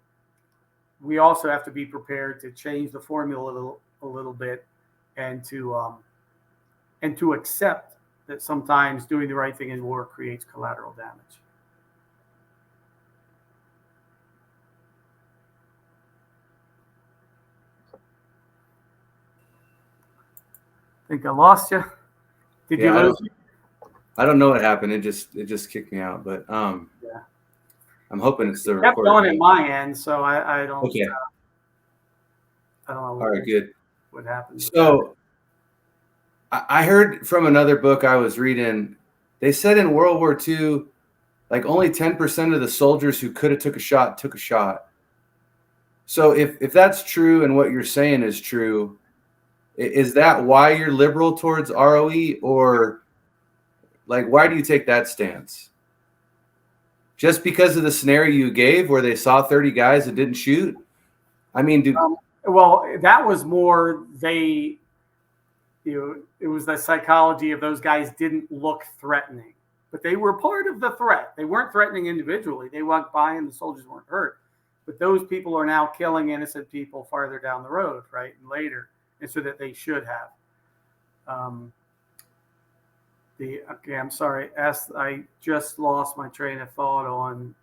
We also have to be prepared to change the formula a little bit, and to accept that sometimes doing the right thing in war creates collateral damage. think I lost you. Did you lose me? I don't know what happened. It just kicked me out. But Yeah. I'm hoping it's the Kept going recording. at my end, so I don't. Okay. I don't know. All right. Good. What happened? So I heard from another book I was reading. They said in World War II, like only 10% of the soldiers who could have took a shot took a shot. So if that's true and what you're saying is true, is that why you're liberal towards ROE, or like why do you take that stance? Just because of the scenario you gave where they saw 30 guys that didn't shoot? I mean, well, that was more it was the psychology of those guys didn't look threatening, but they were part of the threat. They weren't threatening individually. They walked by and the soldiers weren't hurt. But those people are now killing innocent people farther down the road, right, and later, and so that they should have. Okay, I'm sorry. I just lost my train of thought on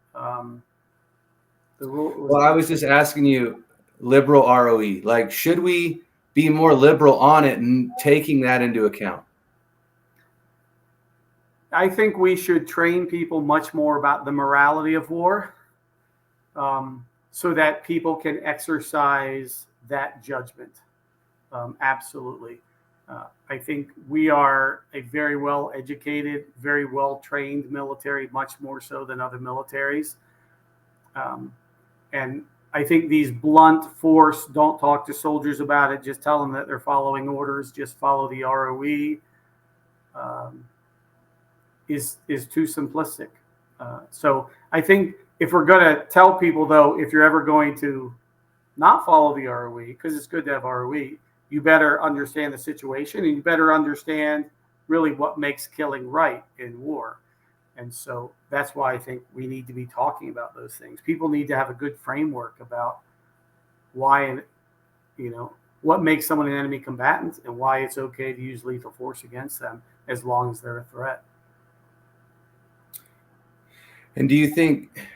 the rule. Well, I was just asking you, liberal ROE. Like, should we be more liberal on it and taking that into account? I think we should train people much more about the morality of war, so that people can exercise that judgment. Absolutely. I think we are a very well educated, very well trained military, much more so than other militaries. And I think these blunt force, don't talk to soldiers about it, just tell them that they're following orders, just follow the ROE, is too simplistic. So I think if we're going to tell people, though, if you're ever going to not follow the ROE, because it's good to have ROE, you better understand the situation, and you better understand really what makes killing right in war. And so that's why I think we need to be talking about those things. People need to have a good framework about why, and what makes someone an enemy combatant and why it's okay to use lethal force against them as long as they're a threat. And do you think,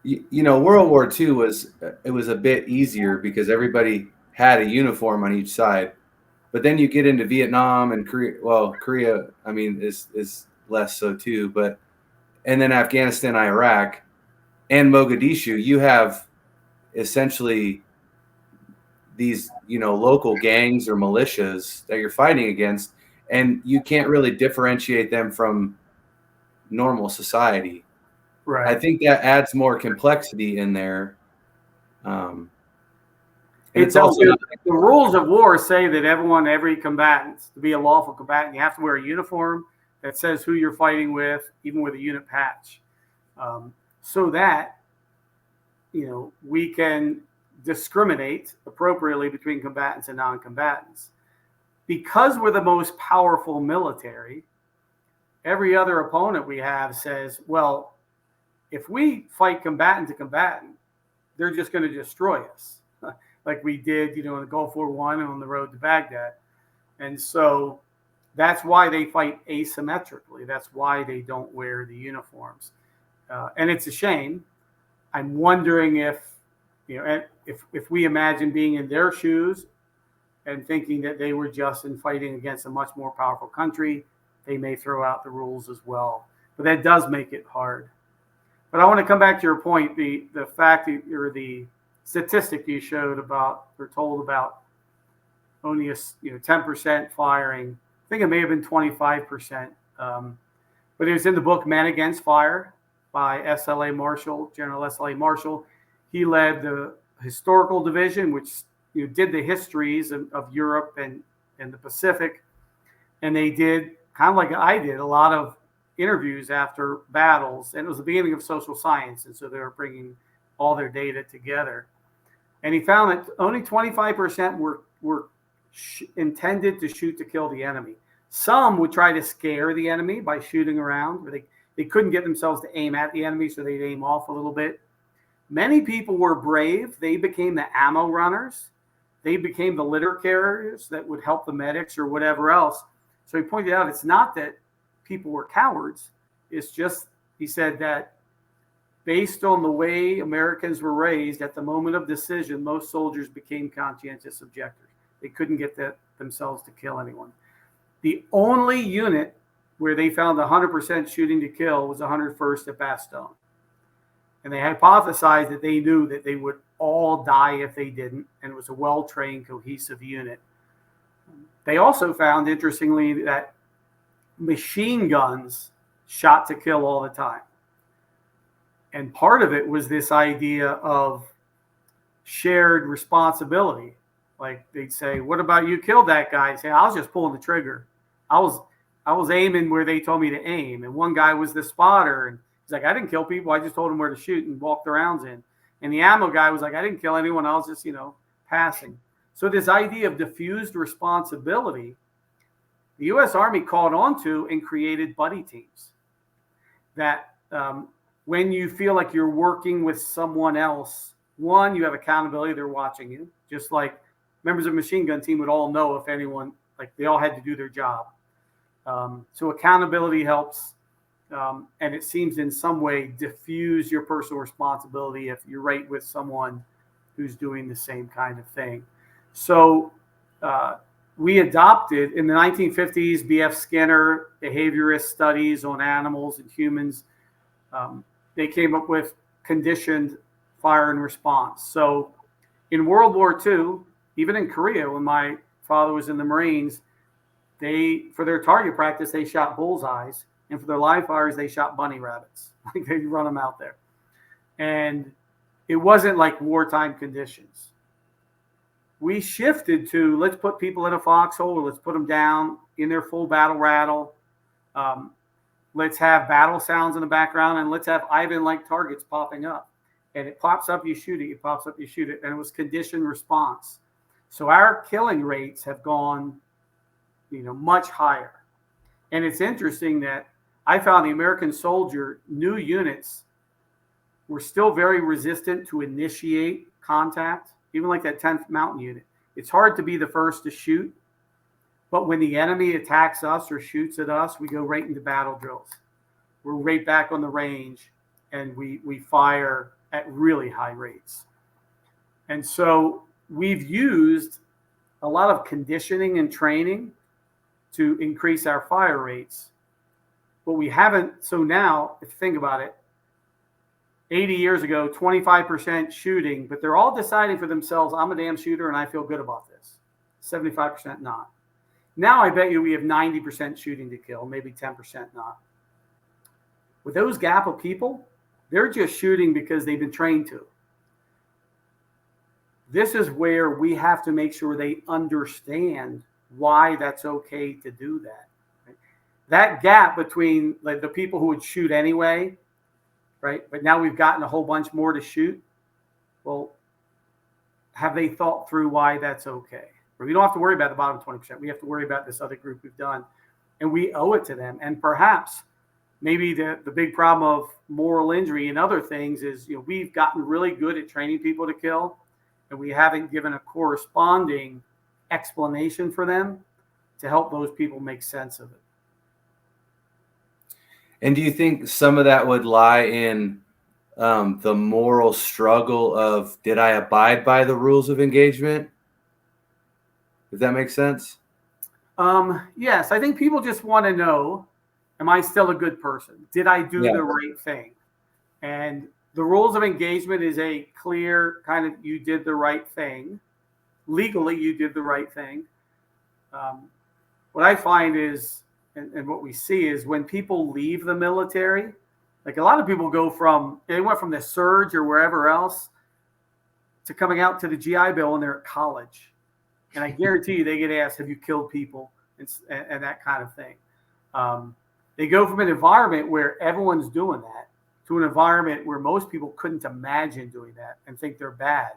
World War II was a bit easier because everybody had a uniform on each side, but then you get into Vietnam and Korea. Well, Korea, I mean, is less so too, and then Afghanistan, Iraq, and Mogadishu, you have essentially these, local gangs or militias that you're fighting against, and you can't really differentiate them from normal society. Right. I think that adds more complexity in there. It's also the rules of war say that every combatant, to be a lawful combatant, you have to wear a uniform that says who you're fighting with, even with a unit patch, so that we can discriminate appropriately between combatants and non-combatants. Because we're the most powerful military, every other opponent we have says, well, if we fight combatant to combatant, they're just going to destroy us, like we did, in the Gulf War I and on the road to Baghdad. And so that's why they fight asymmetrically. That's why they don't wear the uniforms. And it's a shame. I'm wondering if we imagine being in their shoes and thinking that they were just in fighting against a much more powerful country, they may throw out the rules as well. But that does make it hard. But I want to come back to your point, the fact that, or the statistic you showed about, or told about, only 10% firing. I think it may have been 25%. But it was in the book Men Against Fire by S.L.A. Marshall, General S.L.A. Marshall. He led the historical division, which did the histories of Europe and the Pacific. And they did, kind of like I did, a lot of interviews after battles. And it was the beginning of social science. And so they were bringing all their data together. And he found that only 25% were intended to shoot to kill the enemy. Some would try to scare the enemy by shooting around, where they couldn't get themselves to aim at the enemy, so they'd aim off a little bit. Many people were brave. They became the ammo runners. They became the litter carriers that would help the medics or whatever else. So he pointed out it's not that people were cowards. It's just, he said that based on the way Americans were raised, at the moment of decision, most soldiers became conscientious objectors. They couldn't get themselves to kill anyone. The only unit where they found 100% shooting to kill was 101st at Bastogne. And they hypothesized that they knew that they would all die if they didn't, and it was a well-trained, cohesive unit. They also found, interestingly, that machine guns shot to kill all the time. And part of it was this idea of shared responsibility. Like they'd say, "What about you killed that guy?" I'd say, "I was just pulling the trigger. I was aiming where they told me to aim." And one guy was the spotter, and he's like, "I didn't kill people. I just told them where to shoot and walk the rounds in." And the ammo guy was like, "I didn't kill anyone. I was just, passing." So this idea of diffused responsibility, the U.S. Army caught on to and created buddy teams. That when you feel like you're working with someone else, one, you have accountability. They're watching you. Just like members of a machine gun team would all know if anyone, like they all had to do their job. So accountability helps. And it seems in some way diffuse your personal responsibility if you're right with someone who's doing the same kind of thing. So we adopted in the 1950s, B.F. Skinner, behaviorist studies on animals and humans. They came up with conditioned fire and response. So in World War II, even in Korea, when my father was in the Marines, for their target practice, they shot bullseyes. And for their live fires, they shot bunny rabbits. Like they'd run them out there. And it wasn't like wartime conditions. We shifted to, let's put people in a foxhole, or let's put them down in their full battle rattle. Let's have battle sounds in the background, and let's have Ivan-like targets popping up. And it pops up, you shoot it. It pops up, you shoot it. And it was conditioned response. So our killing rates have gone, much higher. And it's interesting that I found the American soldier, new units were still very resistant to initiate contact, even like that 10th Mountain unit. It's hard to be the first to shoot, but when the enemy attacks us or shoots at us, we go right into battle drills. We're right back on the range, and we fire at really high rates. And so we've used a lot of conditioning and training to increase our fire rates. But we haven't. So now, if you think about it, 80 years ago, 25% shooting, but they're all deciding for themselves, I'm a damn shooter and I feel good about this. 75% not. Now I bet you we have 90% shooting to kill, maybe 10% not. With those gap of people, they're just shooting because they've been trained to. This is where we have to make sure they understand why that's okay to do that. That gap between like the people who would shoot anyway, right? But now we've gotten a whole bunch more to shoot. Well, have they thought through why that's okay? We don't have to worry about the bottom 20%. We have to worry about this other group we've done. And we owe it to them. And perhaps maybe the big problem of moral injury and other things is, we've gotten really good at training people to kill, and we haven't given a corresponding explanation for them to help those people make sense of it. And do you think some of that would lie in the moral struggle of, did I abide by the rules of engagement? Does that make sense? Yes, I think people just want to know, am I still a good person? Did I do the right thing? And the rules of engagement is a clear kind of, you did the right thing. Legally, you did the right thing. What I find is, and what we see is when people leave the military, like a lot of people they went from the surge or wherever else to coming out to the GI Bill when they're at college. And I guarantee you they get asked, have you killed people? And that kind of thing. They go from an environment where everyone's doing that to an environment where most people couldn't imagine doing that and think they're bad,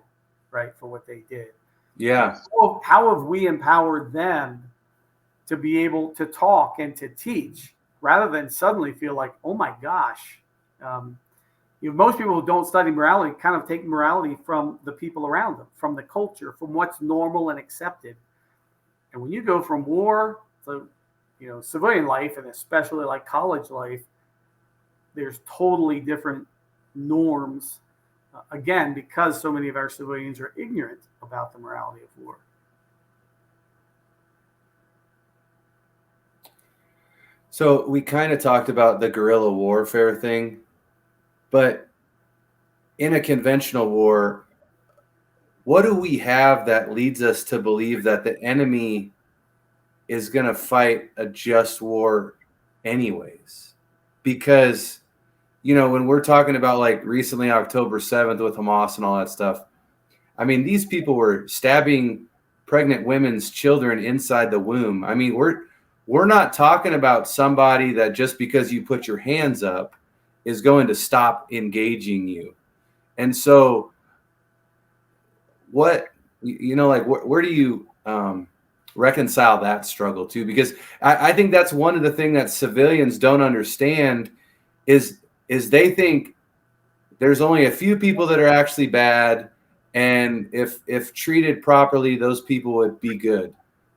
right, for what they did. Yeah. So how have we empowered them to be able to talk and to teach rather than suddenly feel like, oh my gosh, most people who don't study morality kind of take morality from the people around them, from the culture, from what's normal and accepted. And when you go from war to, civilian life, and especially like college life, there's totally different norms. Again, because so many of our civilians are ignorant about the morality of war. So we kind of talked about the guerrilla warfare thing, but in a conventional war, what do we have that leads us to believe that the enemy is going to fight a just war anyways? Because, when we're talking about like recently October 7th with Hamas and all that stuff, I mean, these people were stabbing pregnant women's children inside the womb. I mean, we're not talking about somebody that just because you put your hands up is going to stop engaging you. And so what, like where do you reconcile that struggle to? Because I think that's one of the things that civilians don't understand is they think there's only a few people that are actually bad, and if treated properly, those people would be good.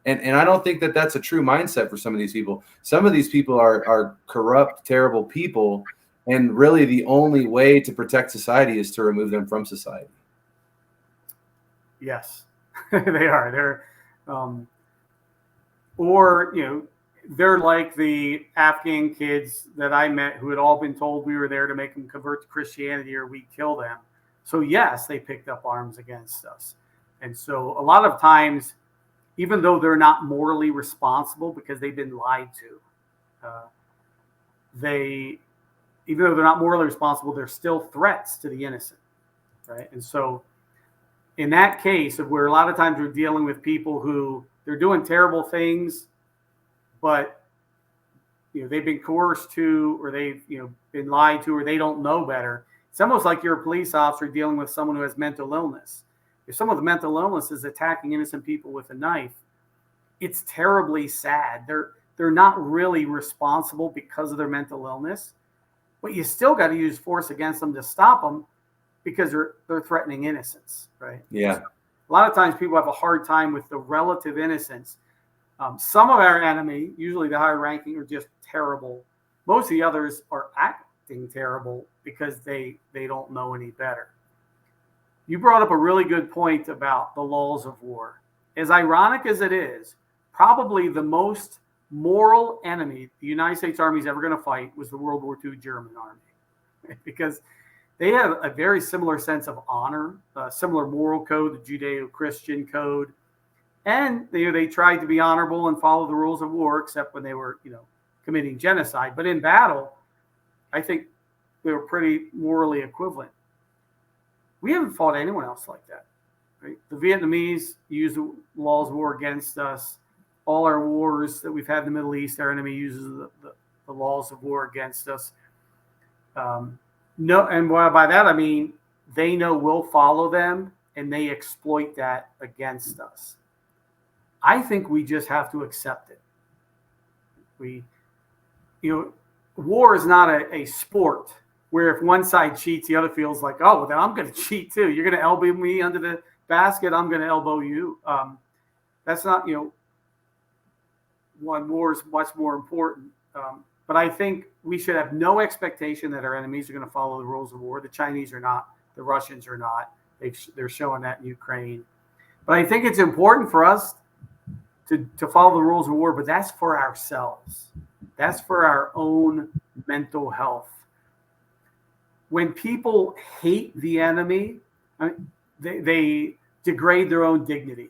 And I don't think that that's a true mindset for some of these people. Some of these people are corrupt, terrible people, and really the only way to protect society is to remove them from society. Yes, they are. Or they're like the Afghan kids that I met who had all been told we were there to make them convert to Christianity or we'd kill them. So yes, they picked up arms against us. And so a lot of times, even though they're not morally responsible because they've been lied to, even though they're not morally responsible, they're still threats to the innocent, right? And so in that case, where a lot of times we're dealing with people who they're doing terrible things, but they've been coerced to, or they've been lied to, or they don't know better. It's almost like you're a police officer dealing with someone who has mental illness. If someone with mental illness is attacking innocent people with a knife, it's terribly sad. They're not really responsible because of their mental illness, but you still got to use force against them to stop them because they're threatening innocence, right? Yeah. So a lot of times people have a hard time with the relative innocence. Some of our enemy, usually the higher ranking, are just terrible. Most of the others are acting terrible because they don't know any better. You brought up a really good point about the laws of war. As ironic as it is, probably the most moral enemy the United States Army is ever going to fight was the World War II German Army, because they have a very similar sense of honor, a similar moral code, the Judeo-Christian code. And they tried to be honorable and follow the rules of war, except when they were, committing genocide. But in battle, I think they were pretty morally equivalent. We haven't fought anyone else like that. Right? The Vietnamese used the laws of war against us. All our wars that we've had in the Middle East, our enemy uses the laws of war against us. No, and by that I mean they know we'll follow them, and they exploit that against us. I think we just have to accept it. War is not a sport where if one side cheats, the other feels like, oh, well, then I'm going to cheat too. You're going to elbow me under the basket. I'm going to elbow you. That's not, one war is much more important. But I think we should have no expectation that our enemies are going to follow the rules of war. The Chinese are not. The Russians are not. They're showing that in Ukraine. But I think it's important for us to follow the rules of war, but that's for ourselves. That's for our own mental health. When people hate the enemy, they degrade their own dignity.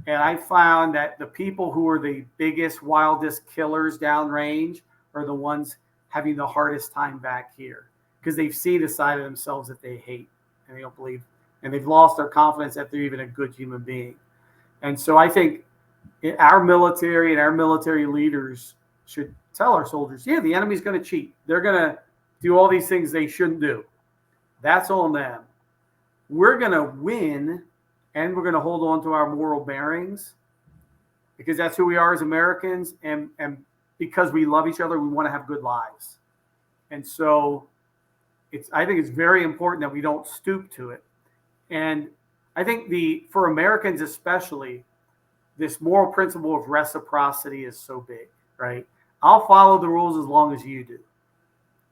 And I found that the people who are the biggest, wildest killers downrange are the ones having the hardest time back here because they've seen a side of themselves that they hate and they don't believe, and they've lost their confidence that they're even a good human being. And so I think our military and our military leaders should tell our soldiers, yeah, the enemy's going to cheat. They're going to do all these things they shouldn't do. That's on them. We're going to win, and we're going to hold on to our moral bearings because that's who we are as Americans. And because we love each other, we want to have good lives. And so I think it's very important that we don't stoop to it. And I think for Americans especially, this moral principle of reciprocity is so big, right? I'll follow the rules as long as you do.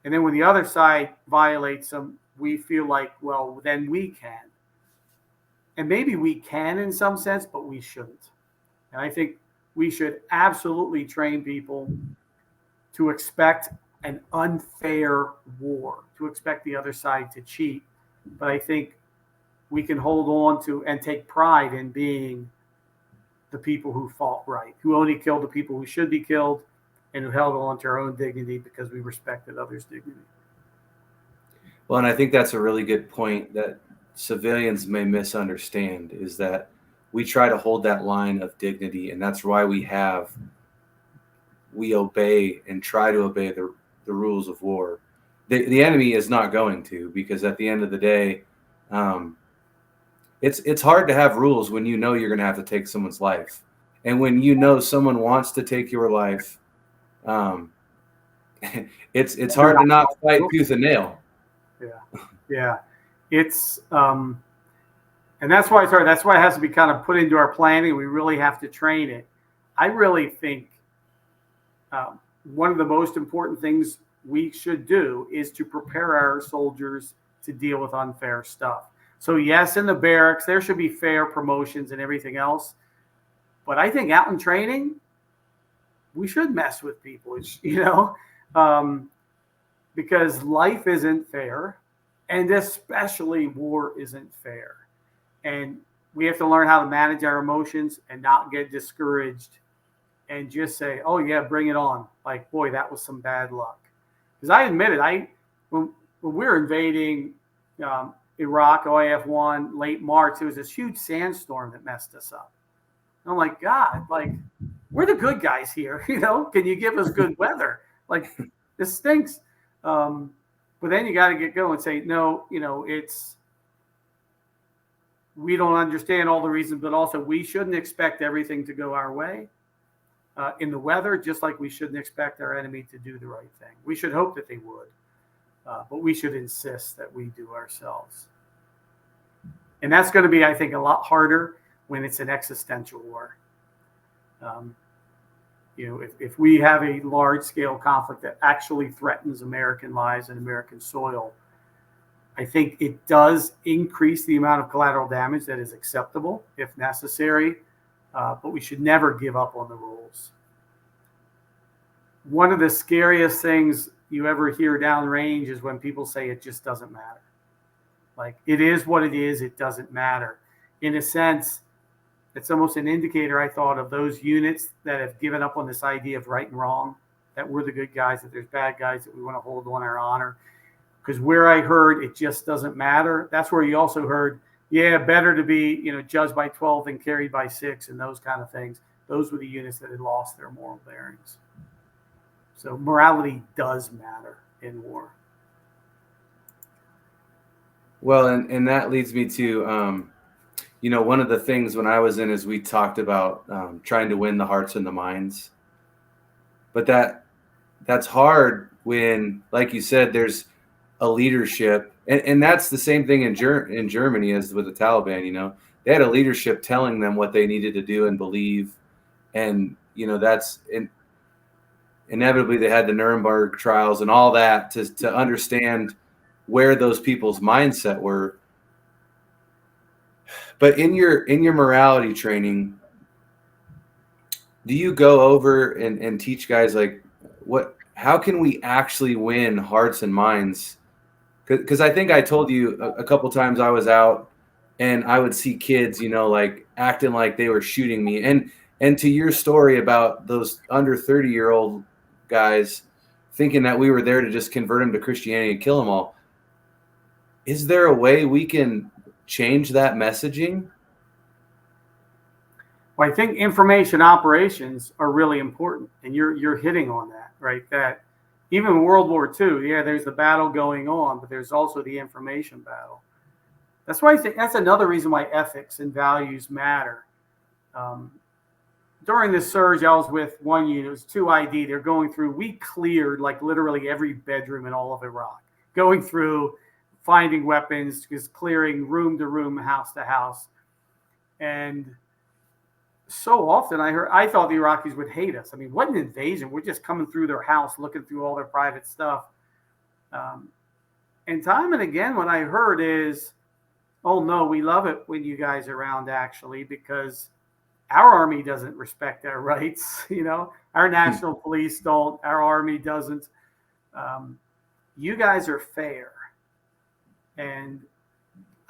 And then when the other side violates them, we feel like, well, then we can. And maybe we can in some sense, but we shouldn't. And I think we should absolutely train people to expect an unfair war, to expect the other side to cheat. But I think we can hold on to and take pride in being the people who fought right, who only killed the people who should be killed, and who held on to our own dignity because we respected others' dignity. Well, and I think that's a really good point that civilians may misunderstand, is that we try to hold that line of dignity, and that's why we obey and try to obey the rules of war. The enemy is not going to, because at the end of the day, it's hard to have rules when you know you're going to have to take someone's life, and when you know someone wants to take your life, it's hard to not fight tooth and nail. Yeah. It's and that's why it has to be kind of put into our planning. We really have to train it. I really think one of the most important things we should do is to prepare our soldiers to deal with unfair stuff. So yes, in the barracks, there should be fair promotions and everything else. But I think out in training, we should mess with people, because life isn't fair, and especially war isn't fair. And we have to learn how to manage our emotions and not get discouraged and just say, oh, yeah, bring it on. Like, boy, that was some bad luck. Because I admit it, when we were invading Iraq, OIF-1, late March, there was this huge sandstorm that messed us up. And I'm like, God, like, we're the good guys here. Can you give us good weather? Like, this stinks. But then you got to get going and say, no, we don't understand all the reasons, but also we shouldn't expect everything to go our way in the weather, just like we shouldn't expect our enemy to do the right thing. We should hope that they would, but we should insist that we do ourselves. And that's going to be, I think, a lot harder when it's an existential war. If we have a large-scale conflict that actually threatens American lives and American soil, I think it does increase the amount of collateral damage that is acceptable if necessary, but we should never give up on the rules. One of the scariest things you ever hear downrange is when people say it just doesn't matter. Like, it is what it is, it doesn't matter. In a sense, it's almost an indicator, I thought, of those units that have given up on this idea of right and wrong, that we're the good guys, that there's bad guys, that we want to hold on our honor. Because where I heard it just doesn't matter, that's where you also heard, yeah, better to be, judged by 12 than carried by 6 and those kind of things. Those were the units that had lost their moral bearings. So morality does matter in war. Well, and that leads me to, one of the things when I was in is we talked about trying to win the hearts and the minds. But that's hard when, like you said, there's a leadership, and that's the same thing in Germany as with the Taliban. They had a leadership telling them what they needed to do and believe, and that's inevitably they had the Nuremberg trials and all that to understand where those people's mindset were. But in your morality training, do you go over and teach guys like how can we actually win hearts and minds? Because I think I told you a couple times I was out and I would see kids, like acting like they were shooting me. And to your story about those under 30-year-old guys thinking that we were there to just convert them to Christianity and kill them all. Is there a way we can change that messaging? Well, I think information operations are really important, and you're hitting on that, right? That even in World War II, yeah, there's the battle going on, but there's also the information battle. That's why I think that's another reason why ethics and values matter. During this surge, I was with one unit, it was 2ID. They're going through, we cleared like literally every bedroom in all of Iraq, going through, finding weapons, just clearing room to room, house to house. And so often I thought the Iraqis would hate us. I mean, what an invasion. We're just coming through their house, looking through all their private stuff. And time and again, what I heard is, oh no, we love it when you guys are around actually, because our army doesn't respect our rights. Our national police don't. Our army doesn't. You guys are fair. And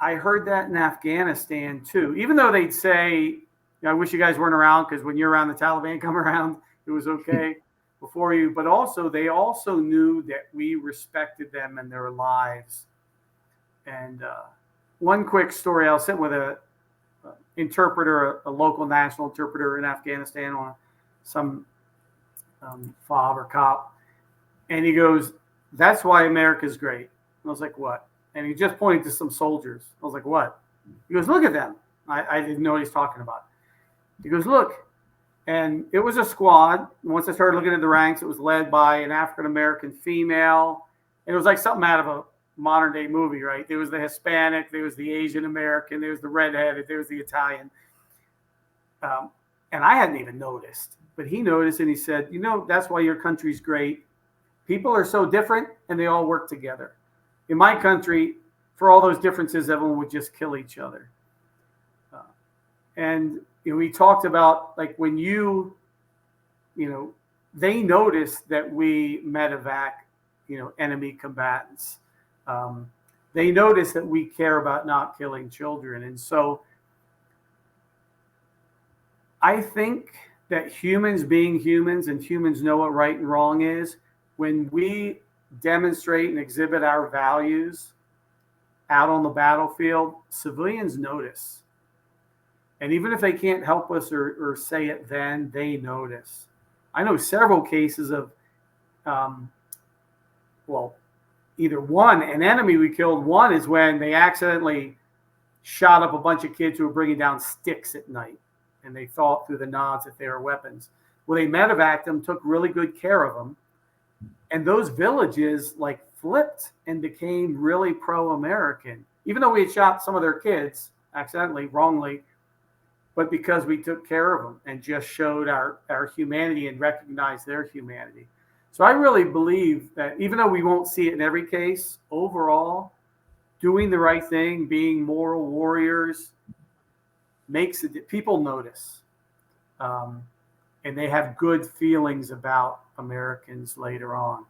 I heard that in Afghanistan too, even though they'd say, I wish you guys weren't around because when you're around, the Taliban come around, it was okay before you. But also, they also knew that we respected them and their lives. And one quick story, I was sitting with a interpreter, a local national interpreter in Afghanistan on some fob or cop. And he goes, "That's why America's great." And I was like, "What?" And he just pointed to some soldiers. I was like, "What?" He goes, "Look at them." I didn't know what he's talking about. He goes, "Look." And it was a squad. Once I started looking at the ranks, it was led by an African-American female. And it was like something out of a modern day movie, right? There was the Hispanic, there was the Asian American, there was the redheaded, there was the Italian. And I hadn't even noticed. But he noticed and he said, "That's why your country's great. People are so different and they all work together. In my country, for all those differences, everyone would just kill each other." And we talked about like when they noticed that we medevac, enemy combatants. They noticed that we care about not killing children. And so I think that humans being humans and humans know what right and wrong is, when we demonstrate and exhibit our values out on the battlefield, civilians notice. And even if they can't help us or say it then, they notice. I know several cases of, either one, an enemy we killed. One is when they accidentally shot up a bunch of kids who were bringing down sticks at night. And they thought through the nods that they were weapons. Well, they medevaced them, took really good care of them. And those villages flipped and became really pro-American, even though we had shot some of their kids accidentally, wrongly, but because we took care of them and just showed our humanity and recognized their humanity. So I really believe that even though we won't see it in every case, overall, doing the right thing, being moral warriors, makes it, people notice. And they have good feelings about Americans later on.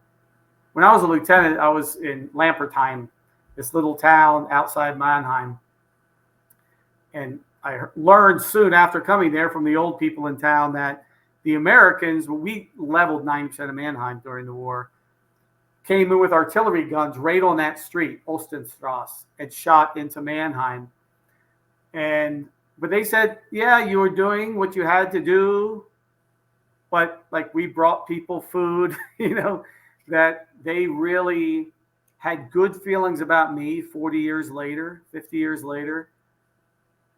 When I was a lieutenant, I was in Lampertheim, this little town outside Mannheim. And I learned soon after coming there from the old people in town that the Americans, we leveled 90% of Mannheim during the war, came in with artillery guns right on that street, Ostenstrasse, and shot into Mannheim. But they said, yeah, you were doing what you had to do, but we brought people food, that they really had good feelings about me 40 years later, 50 years later,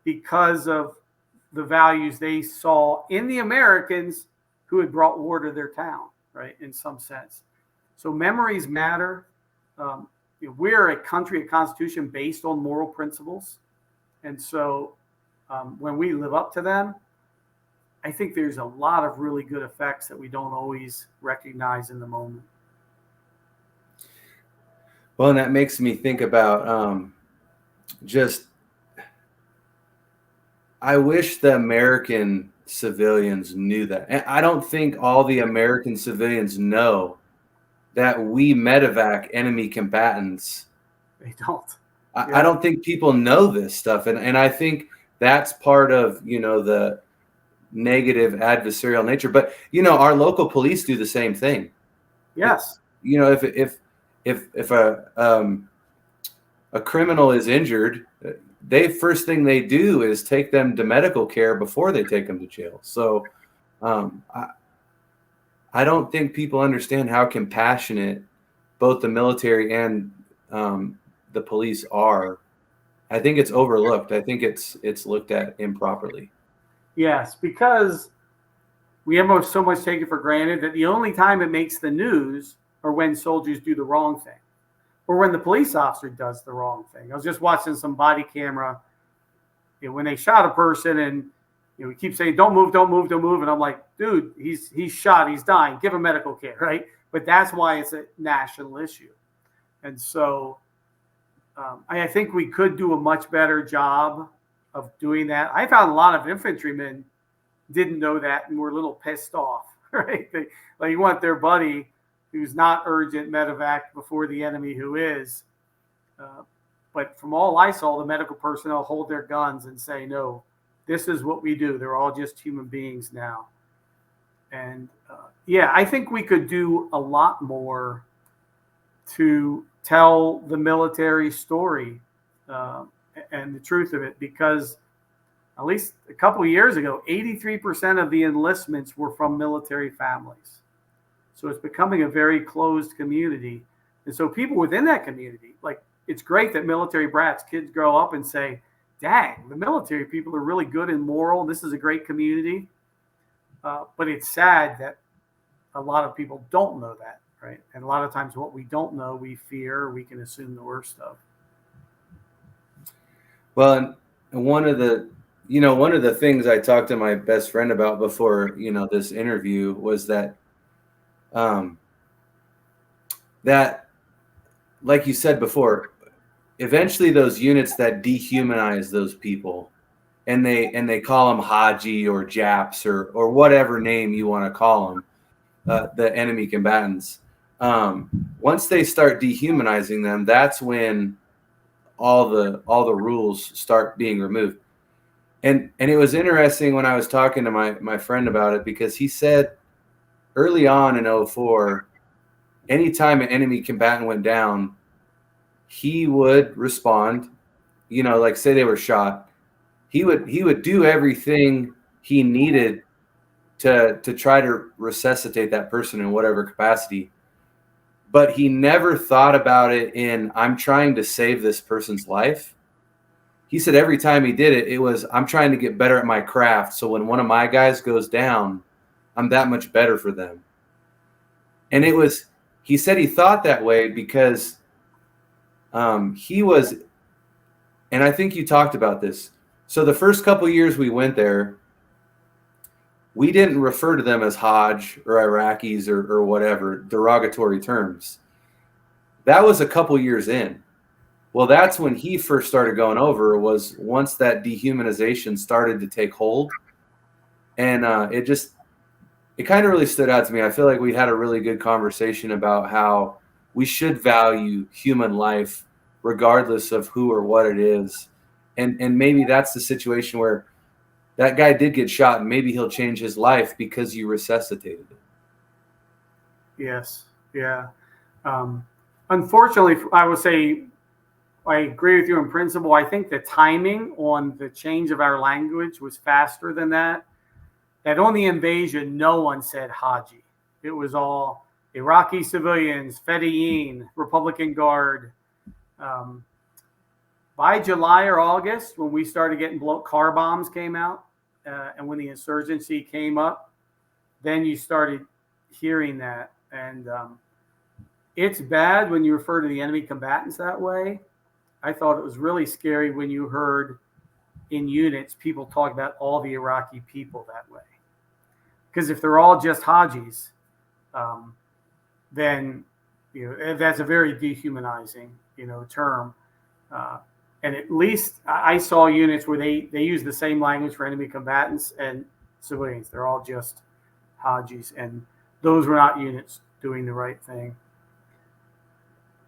because of the values they saw in the Americans who had brought war to their town, right, in some sense. So memories matter. We're a country, a constitution based on moral principles. And so when we live up to them, I think there's a lot of really good effects that we don't always recognize in the moment. Well, and that makes me think about I wish the American civilians knew that. And I don't think all the American civilians know that we medevac enemy combatants. They don't. I don't think people know this stuff. And I think that's part of, the negative adversarial nature. But, our local police do the same thing. Yes. If a criminal is injured, first thing they do is take them to medical care before they take them to jail. So I don't think people understand how compassionate both the military and the police are. I think it's overlooked. I think it's looked at improperly. Yes, because we have so much taken for granted that the only time it makes the news are when soldiers do the wrong thing, or when the police officer does the wrong thing. I was just watching some body camera when they shot a person, and we keep saying, "Don't move, don't move, don't move," and I'm like, "Dude, he's shot, he's dying. Give him medical care," right? But that's why it's a national issue, and so I think we could do a much better job of doing that. I found a lot of infantrymen didn't know that and were a little pissed off, right? They want their buddy who's not urgent medevac before the enemy who is. But from all I saw, the medical personnel hold their guns and say, no, this is what we do. They're all just human beings now. And yeah, I think we could do a lot more to tell the military story and the truth of it, because at least a couple of years ago, 83% of the enlistments were from military families. So it's becoming a very closed community. And so people within that community, like, it's great that military brats, kids grow up and say, dang, the military people are really good and moral. This is a great community. But it's sad that a lot of people don't know that, right? And a lot of times what we don't know, we fear, we can assume the worst of. Well, and one of the things I talked to my best friend about before, this interview was that, that, like you said before, eventually those units that dehumanize those people, and they call them Haji or Japs or whatever name you want to call them, the enemy combatants. Once they start dehumanizing them, that's when all the rules start being removed. And it was interesting when I was talking to my friend about it, because he said early on in 2004, anytime an enemy combatant went down, he would respond, like say they were shot. He would do everything he needed to try to resuscitate that person in whatever capacity. But he never thought about it in, I'm trying to save this person's life. He said every time he did it, it was, I'm trying to get better at my craft. So when one of my guys goes down, I'm that much better for them. And he said he thought that way because he was, and I think you talked about this. So the first couple of years we went there, we didn't refer to them as Hajj or Iraqis or whatever, derogatory terms. That was a couple years in. Well, that's when he first started going over, was once that dehumanization started to take hold. And it kind of really stood out to me. I feel like we had a really good conversation about how we should value human life regardless of who or what it is. And maybe that's the situation where that guy did get shot, and maybe he'll change his life because you resuscitated it. Yes. Yeah. Unfortunately, I would say I agree with you in principle. I think the timing on the change of our language was faster than that. That on the invasion, no one said Haji. It was all Iraqi civilians, Fedayeen, Republican Guard. By July or August, when we started getting car bombs came out, and when the insurgency came up, then you started hearing that. And it's bad when you refer to the enemy combatants that way. I thought it was really scary when you heard in units people talk about all the Iraqi people that way. Because if they're all just Hajis, then that's a very dehumanizing term. And at least I saw units where they use the same language for enemy combatants and civilians. They're all just Hajis, and those were not units doing the right thing.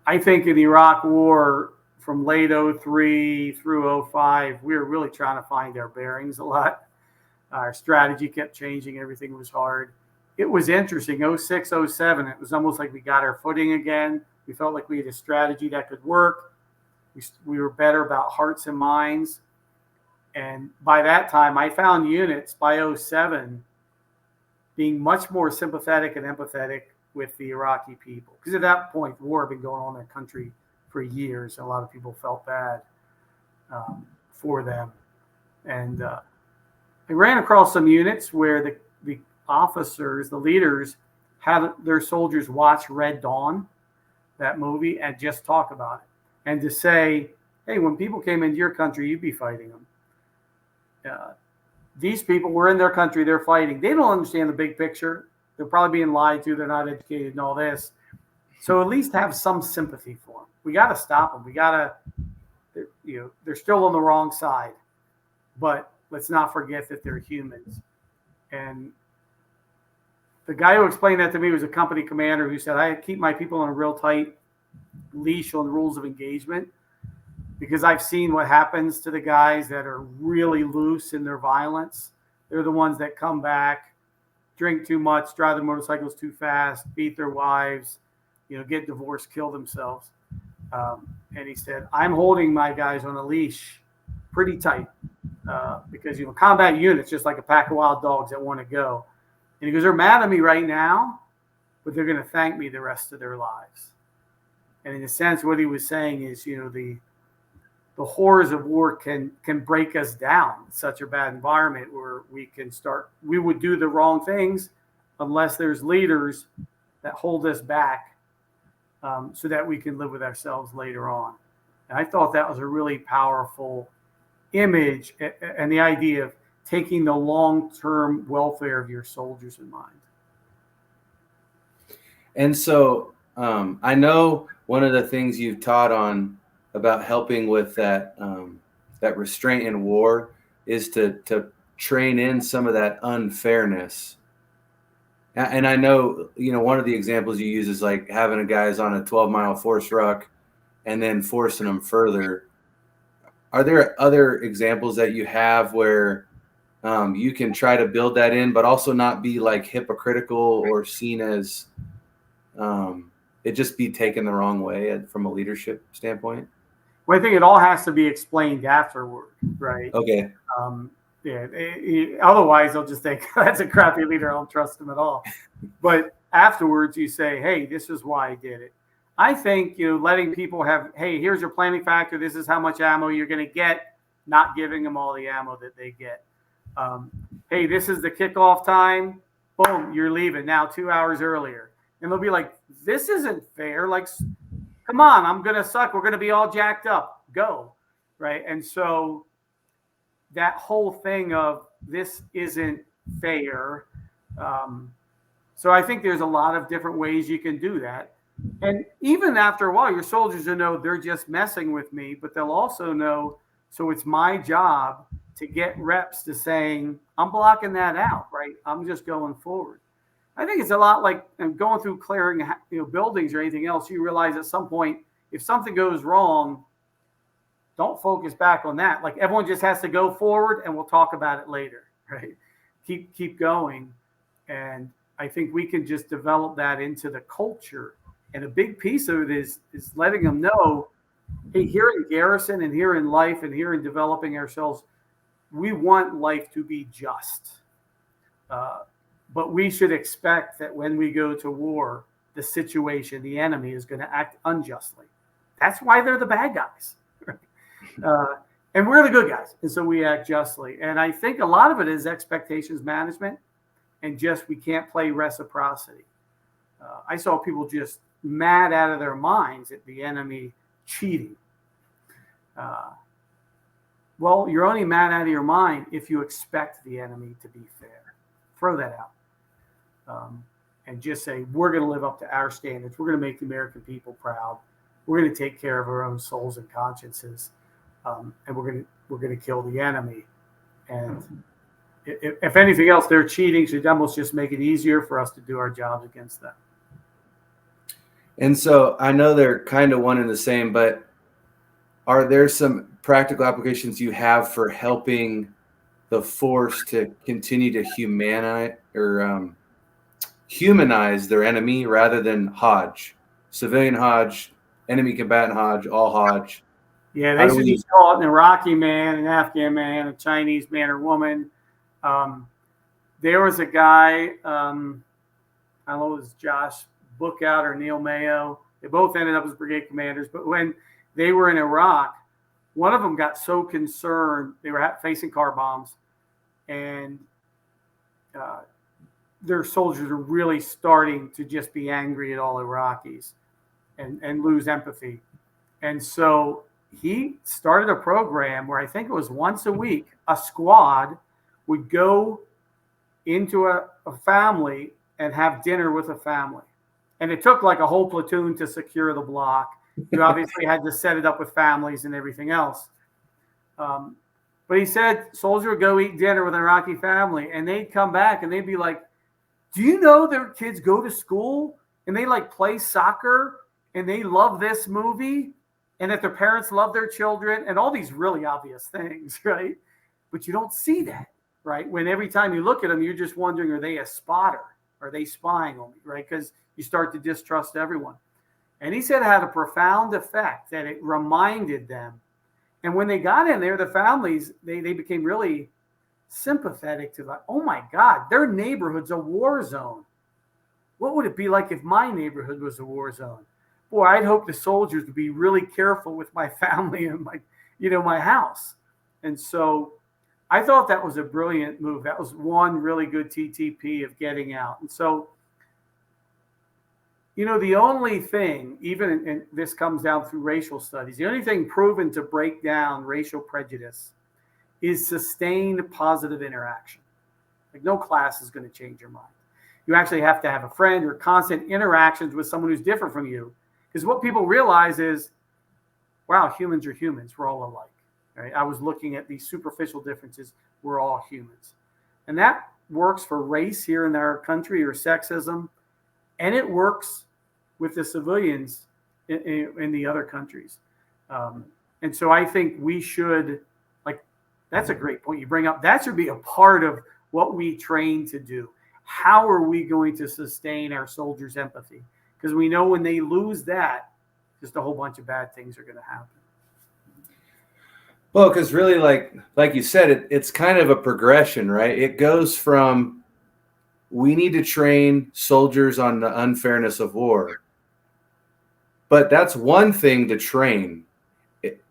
I think in the Iraq War, from late 2003 through 2005, we were really trying to find our bearings a lot. Our strategy kept changing. Everything was hard. It was interesting. 2006, 2007, it was almost like we got our footing again. We felt like we had a strategy that could work. We were better about hearts and minds. And by that time, I found units by 2007 being much more sympathetic and empathetic with the Iraqi people. Because at that point, the war had been going on in the country for years. And a lot of people felt bad for them. And I ran across some units where the officers, the leaders, had their soldiers watch Red Dawn, that movie, and just talk about it. And to say, hey, when people came into your country, you'd be fighting them. These people were in their country, they're fighting. They don't understand the big picture. They're probably being lied to. They're not educated and all this. So at least have some sympathy for them. We got to stop them. We got to, they're still on the wrong side. But let's not forget that they're humans. And the guy who explained that to me was a company commander who said, I keep my people on a real tight leash on rules of engagement because I've seen what happens to the guys that are really loose in their violence. They're the ones that come back, drink too much, drive their motorcycles too fast, beat their wives, get divorced, kill themselves. And he said, I'm holding my guys on a leash pretty tight because, combat units, just like a pack of wild dogs that want to go. And he goes, they're mad at me right now, but they're going to thank me the rest of their lives. And in a sense, what he was saying is, the horrors of war can break us down. It's such a bad environment where we would do the wrong things unless there's leaders that hold us back so that we can live with ourselves later on. And I thought that was a really powerful image and the idea of taking the long-term welfare of your soldiers in mind. And so I know one of the things you've taught on about helping with that restraint in war is to train in some of that unfairness. And I know, one of the examples you use is like having a guys on a 12-mile force ruck and then forcing them further. Are there other examples that you have where you can try to build that in, but also not be like hypocritical or seen as it just be taken the wrong way from a leadership standpoint? Well, I think it all has to be explained afterward, right? Okay. Otherwise, they'll just think that's a crappy leader. I don't trust them at all. But afterwards, you say, hey, this is why I did it. I think, letting people have, hey, here's your planning factor. This is how much ammo you're going to get, not giving them all the ammo that they get. Hey, this is the kickoff time. Boom, you're leaving now 2 hours earlier. And they'll be like, this isn't fair. Like, come on, I'm going to suck. We're going to be all jacked up. Go. Right. And so that whole thing of this isn't fair. So I think there's a lot of different ways you can do that. And even after a while, your soldiers will know they're just messing with me, but they'll also know, so it's my job to get reps to saying, I'm blocking that out, right? I'm just going forward. I think it's a lot like going through clearing buildings or anything else. You realize at some point, if something goes wrong, don't focus back on that. Like everyone just has to go forward and we'll talk about it later, right? Keep going. And I think we can just develop that into the culture. And a big piece of it is letting them know, hey, here in Garrison and here in life and here in developing ourselves, we want life to be just. But we should expect that when we go to war, the situation, the enemy is going to act unjustly. That's why they're the bad guys. And we're the good guys. And so we act justly. And I think a lot of it is expectations management and just we can't play reciprocity. I saw people just mad out of their minds at the enemy cheating. Well, you're only mad out of your mind if you expect the enemy to be fair. Throw that out. And just say, we're going to live up to our standards. We're going to make the American people proud. We're going to take care of our own souls and consciences. And we're going to kill the enemy. And if anything else, their cheating should almost just make it easier for us to do our jobs against them. And so I know they're kind of one and the same, but are there some practical applications you have for helping the force to continue to humanize their enemy rather than Hodge, civilian Hodge, enemy combatant Hodge, all Hodge? Yeah, they should just call it an Iraqi man, an Afghan man, a Chinese man or woman. There was a guy, I don't know, it was Josh Bookout or Neil Mayo. They both ended up as brigade commanders. But when they were in Iraq, one of them got so concerned, they were facing car bombs, and their soldiers are really starting to just be angry at all Iraqis and lose empathy. And so he started a program where I think it was once a week, a squad would go into a family and have dinner with a family. And it took like a whole platoon to secure the block. You obviously had to set it up with families and everything else. But But he said soldier would go eat dinner with an Iraqi family, and they'd come back and they'd be like, do you know their kids go to school and they like play soccer and they love this movie and that their parents love their children and all these really obvious things, right? But you don't see that, right? When every time you look at them, you're just wondering, are they a spotter? Are they spying on me, right? Because you start to distrust everyone. And he said it had a profound effect, that it reminded them. And when they got in there, the families, they became really sympathetic to, like, oh my God, their neighborhood's a war zone. What would it be like if my neighborhood was a war zone? Boy, I'd hope the soldiers would be really careful with my family and my house. And so I thought that was a brilliant move. That was one really good TTP of getting out. And so, the only thing, even, and this comes down through racial studies, the only thing proven to break down racial prejudice is sustained positive interaction. Like, no class is going to change your mind. You actually have to have a friend or constant interactions with someone who's different from you. Because what people realize is, wow, humans are humans. We're all alike. Right? I was looking at these superficial differences. We're all humans. And that works for race here in our country, or sexism. And it works with the civilians in the other countries. And so I think we should, that's a great point you bring up. That should be a part of what we train to do. How are we going to sustain our soldiers' empathy? Because we know when they lose that, just a whole bunch of bad things are going to happen. Well, because really, like you said, it's kind of a progression, right? It goes from, we need to train soldiers on the unfairness of war. But that's one thing to train.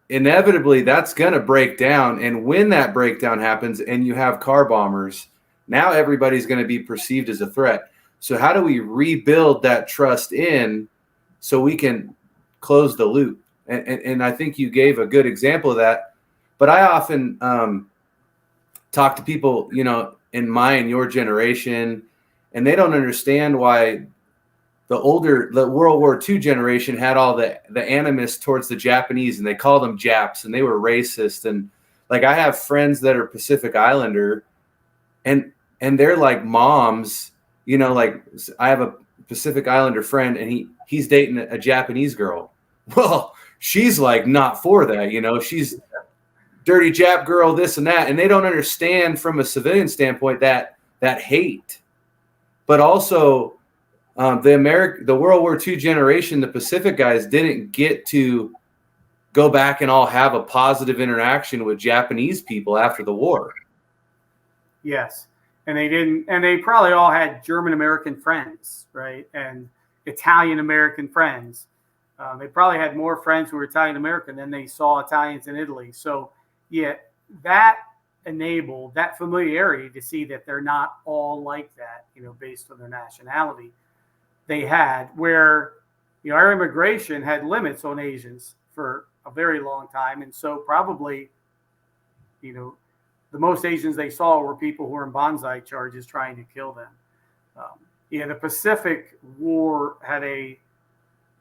Inevitably, that's going to break down. And when that breakdown happens and you have car bombers, now everybody's going to be perceived as a threat. So how do we rebuild that trust in so we can close the loop? And I think you gave a good example of that. But I often talk to people, in my and your generation, and they don't understand why the World War II generation had all the animus towards the Japanese, and they called them Japs, and they were racist. And like, I have friends that are Pacific Islander, and they're like moms, like, I have a Pacific Islander friend, and he's dating a Japanese girl. Well, she's like not for that, she's dirty Jap girl, this and that, and they don't understand from a civilian standpoint that hate. But also, the World War II generation, the Pacific guys, didn't get to go back and all have a positive interaction with Japanese people after the war. Yes. And they didn't, and they probably all had German American friends, right? And Italian American friends. They probably had more friends who were Italian American than they saw Italians in Italy. So, yeah, that enabled that familiarity to see that they're not all like that, based on their nationality. They had, where, our immigration had limits on Asians for a very long time. And so probably, the most Asians they saw were people who were in bonsai charges trying to kill them. The Pacific War had a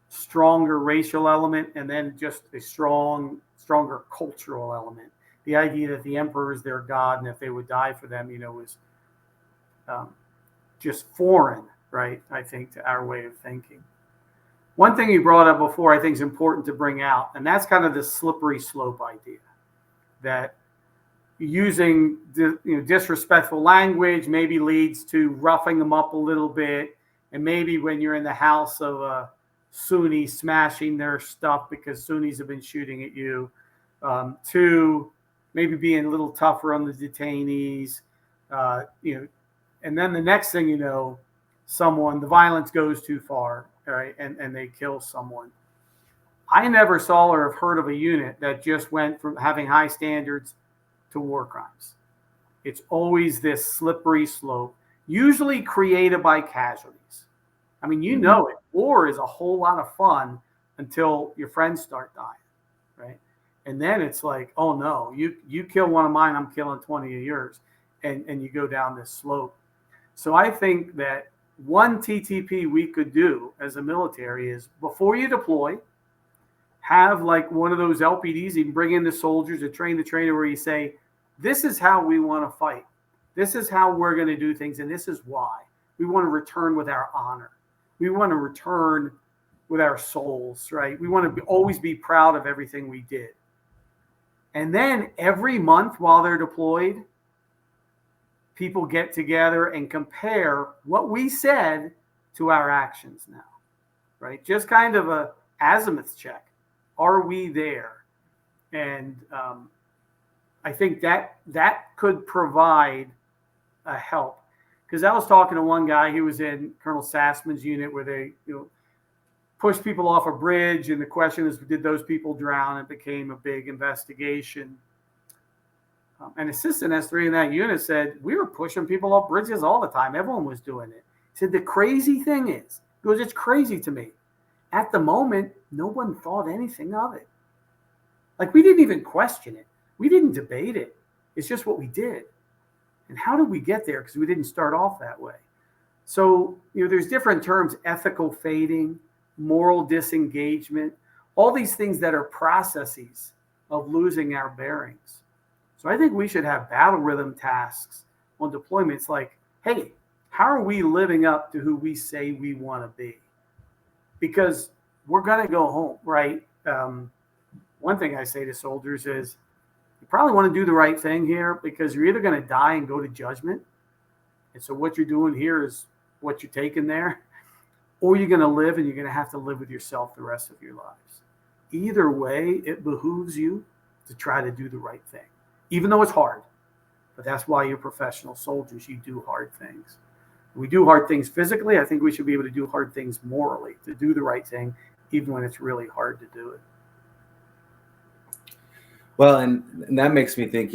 stronger racial element, and then just a stronger cultural element. The idea that the emperor is their god, and if they would die for them, was just foreign, right? I think, to our way of thinking. One thing you brought up before, I think, is important to bring out, and that's kind of the slippery slope idea, that using disrespectful language maybe leads to roughing them up a little bit, and maybe when you're in the house of a Sunni, smashing their stuff because Sunnis have been shooting at you, to maybe being a little tougher on the detainees, and then the next thing the violence goes too far, right, and they kill someone. I never saw or have heard of a unit that just went from having high standards to war crimes. It's always this slippery slope, usually created by casualties. I mean, it. War is a whole lot of fun until your friends start dying, right? And then it's like, oh no, you kill one of mine, I'm killing 20 of yours. And you go down this slope. So I think that one TTP we could do as a military is, before you deploy, have like one of those LPDs, you can bring in the soldiers to train the trainer, where you say, this is how we want to fight. This is how we're going to do things, and this is why. We want to return with our honor. We want to return with our souls, right? We want to always be proud of everything we did. And then every month while they're deployed, people get together and compare what we said to our actions now, right? Just kind of a azimuth check. Are we there? And I think that could provide a help. Because I was talking to one guy, he was in Colonel Sassman's unit where they pushed people off a bridge, and the question is, did those people drown? It became a big investigation. An assistant S3 in that unit said, we were pushing people off bridges all the time. Everyone was doing it. He said, the crazy thing is, he goes, it's crazy to me. At the moment, no one thought anything of it. Like, we didn't even question it. We didn't debate it. It's just what we did. And how did we get there? Because we didn't start off that way. So, there's different terms: ethical fading, moral disengagement, all these things that are processes of losing our bearings. So I think we should have battle rhythm tasks on deployments like, hey, how are we living up to who we say we want to be? Because we're going to go home, right? One thing I say to soldiers is, you probably want to do the right thing here, because you're either going to die and go to judgment. And so what you're doing here is what you're taking there, or you're going to live and you're going to have to live with yourself the rest of your lives. Either way, it behooves you to try to do the right thing, even though it's hard. But that's why you're professional soldiers. You do hard things. We do hard things physically. I think we should be able to do hard things morally, to do the right thing, even when it's really hard to do it. Well, and that makes me think,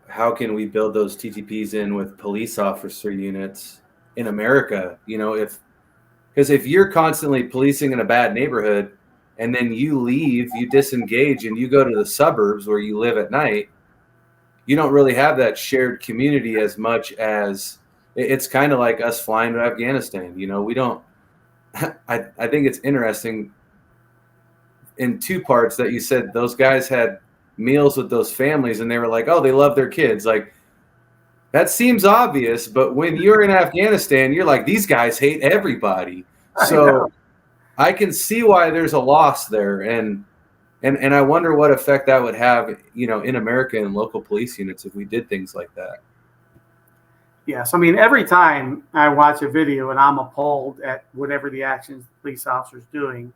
how can we build those TTPs in with police officer units in America? Because if you're constantly policing in a bad neighborhood and then you leave, you disengage, and you go to the suburbs where you live at night, you don't really have that shared community as much as it's kind of like us flying to Afghanistan. We don't, I think it's interesting in two parts that you said those guys had meals with those families and they were like, oh, they love their kids. Like, that seems obvious, but when you're in Afghanistan, you're like, these guys hate everybody. So I can see why there's a loss there. And I wonder what effect that would have, in America and local police units if we did things like that. Yes. I mean, every time I watch a video and I'm appalled at whatever the actions the police officer's doing,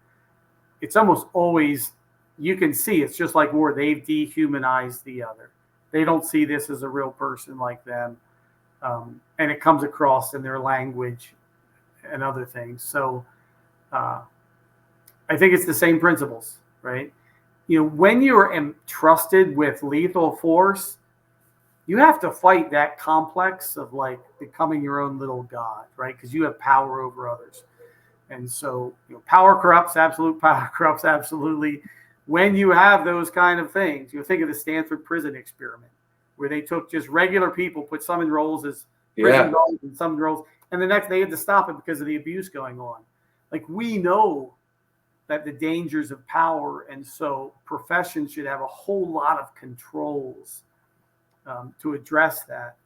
it's almost always, you can see it's just like war. They've dehumanized the other. They don't see this as a real person like them. And it comes across in their language and other things. So I think it's the same principles, right? When you're entrusted with lethal force, you have to fight that complex of like becoming your own little god, right? Because you have power over others. And so, power corrupts, absolute power corrupts absolutely. When you have those kind of things, think of the Stanford prison experiment, where they took just regular people, put some in roles as prison guards and some in roles, and the next they had to stop it because of the abuse going on. Like, we know that the dangers of power, and so professions should have a whole lot of controls to address that.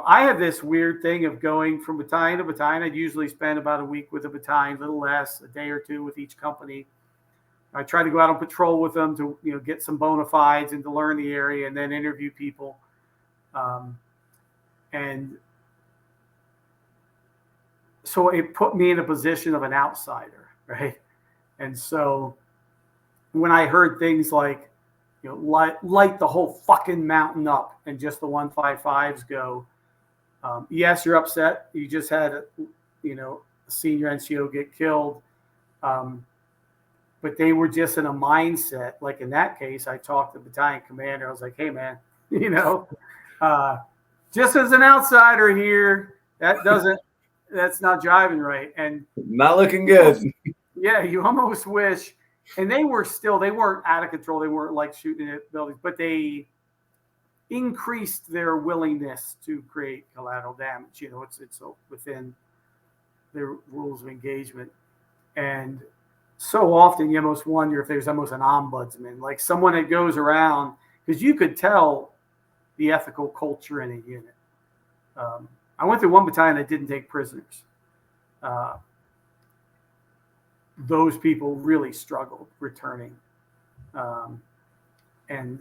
I have this weird thing of going from battalion to battalion. I'd usually spend about a week with a battalion, a little less, a day or two with each company. I try to go out on patrol with them to, get some bona fides and to learn the area and then interview people. And so it put me in a position of an outsider, right? And so when I heard things like, light the whole fucking mountain up and just the 155s go, yes, you're upset. You just had a senior NCO get killed. But they were just in a mindset. Like in that case, I talked to the battalion commander. I was like, hey, man, just as an outsider here, that's not jiving right. And not looking good. Yeah, you almost wish. And they weren't out of control. They weren't like shooting at buildings, but they increased their willingness to create collateral damage. It's within their rules of engagement. And so often you almost wonder if there's almost an ombudsman, like someone that goes around, because you could tell the ethical culture in a unit. I went through one battalion that didn't take prisoners. Those people really struggled returning, and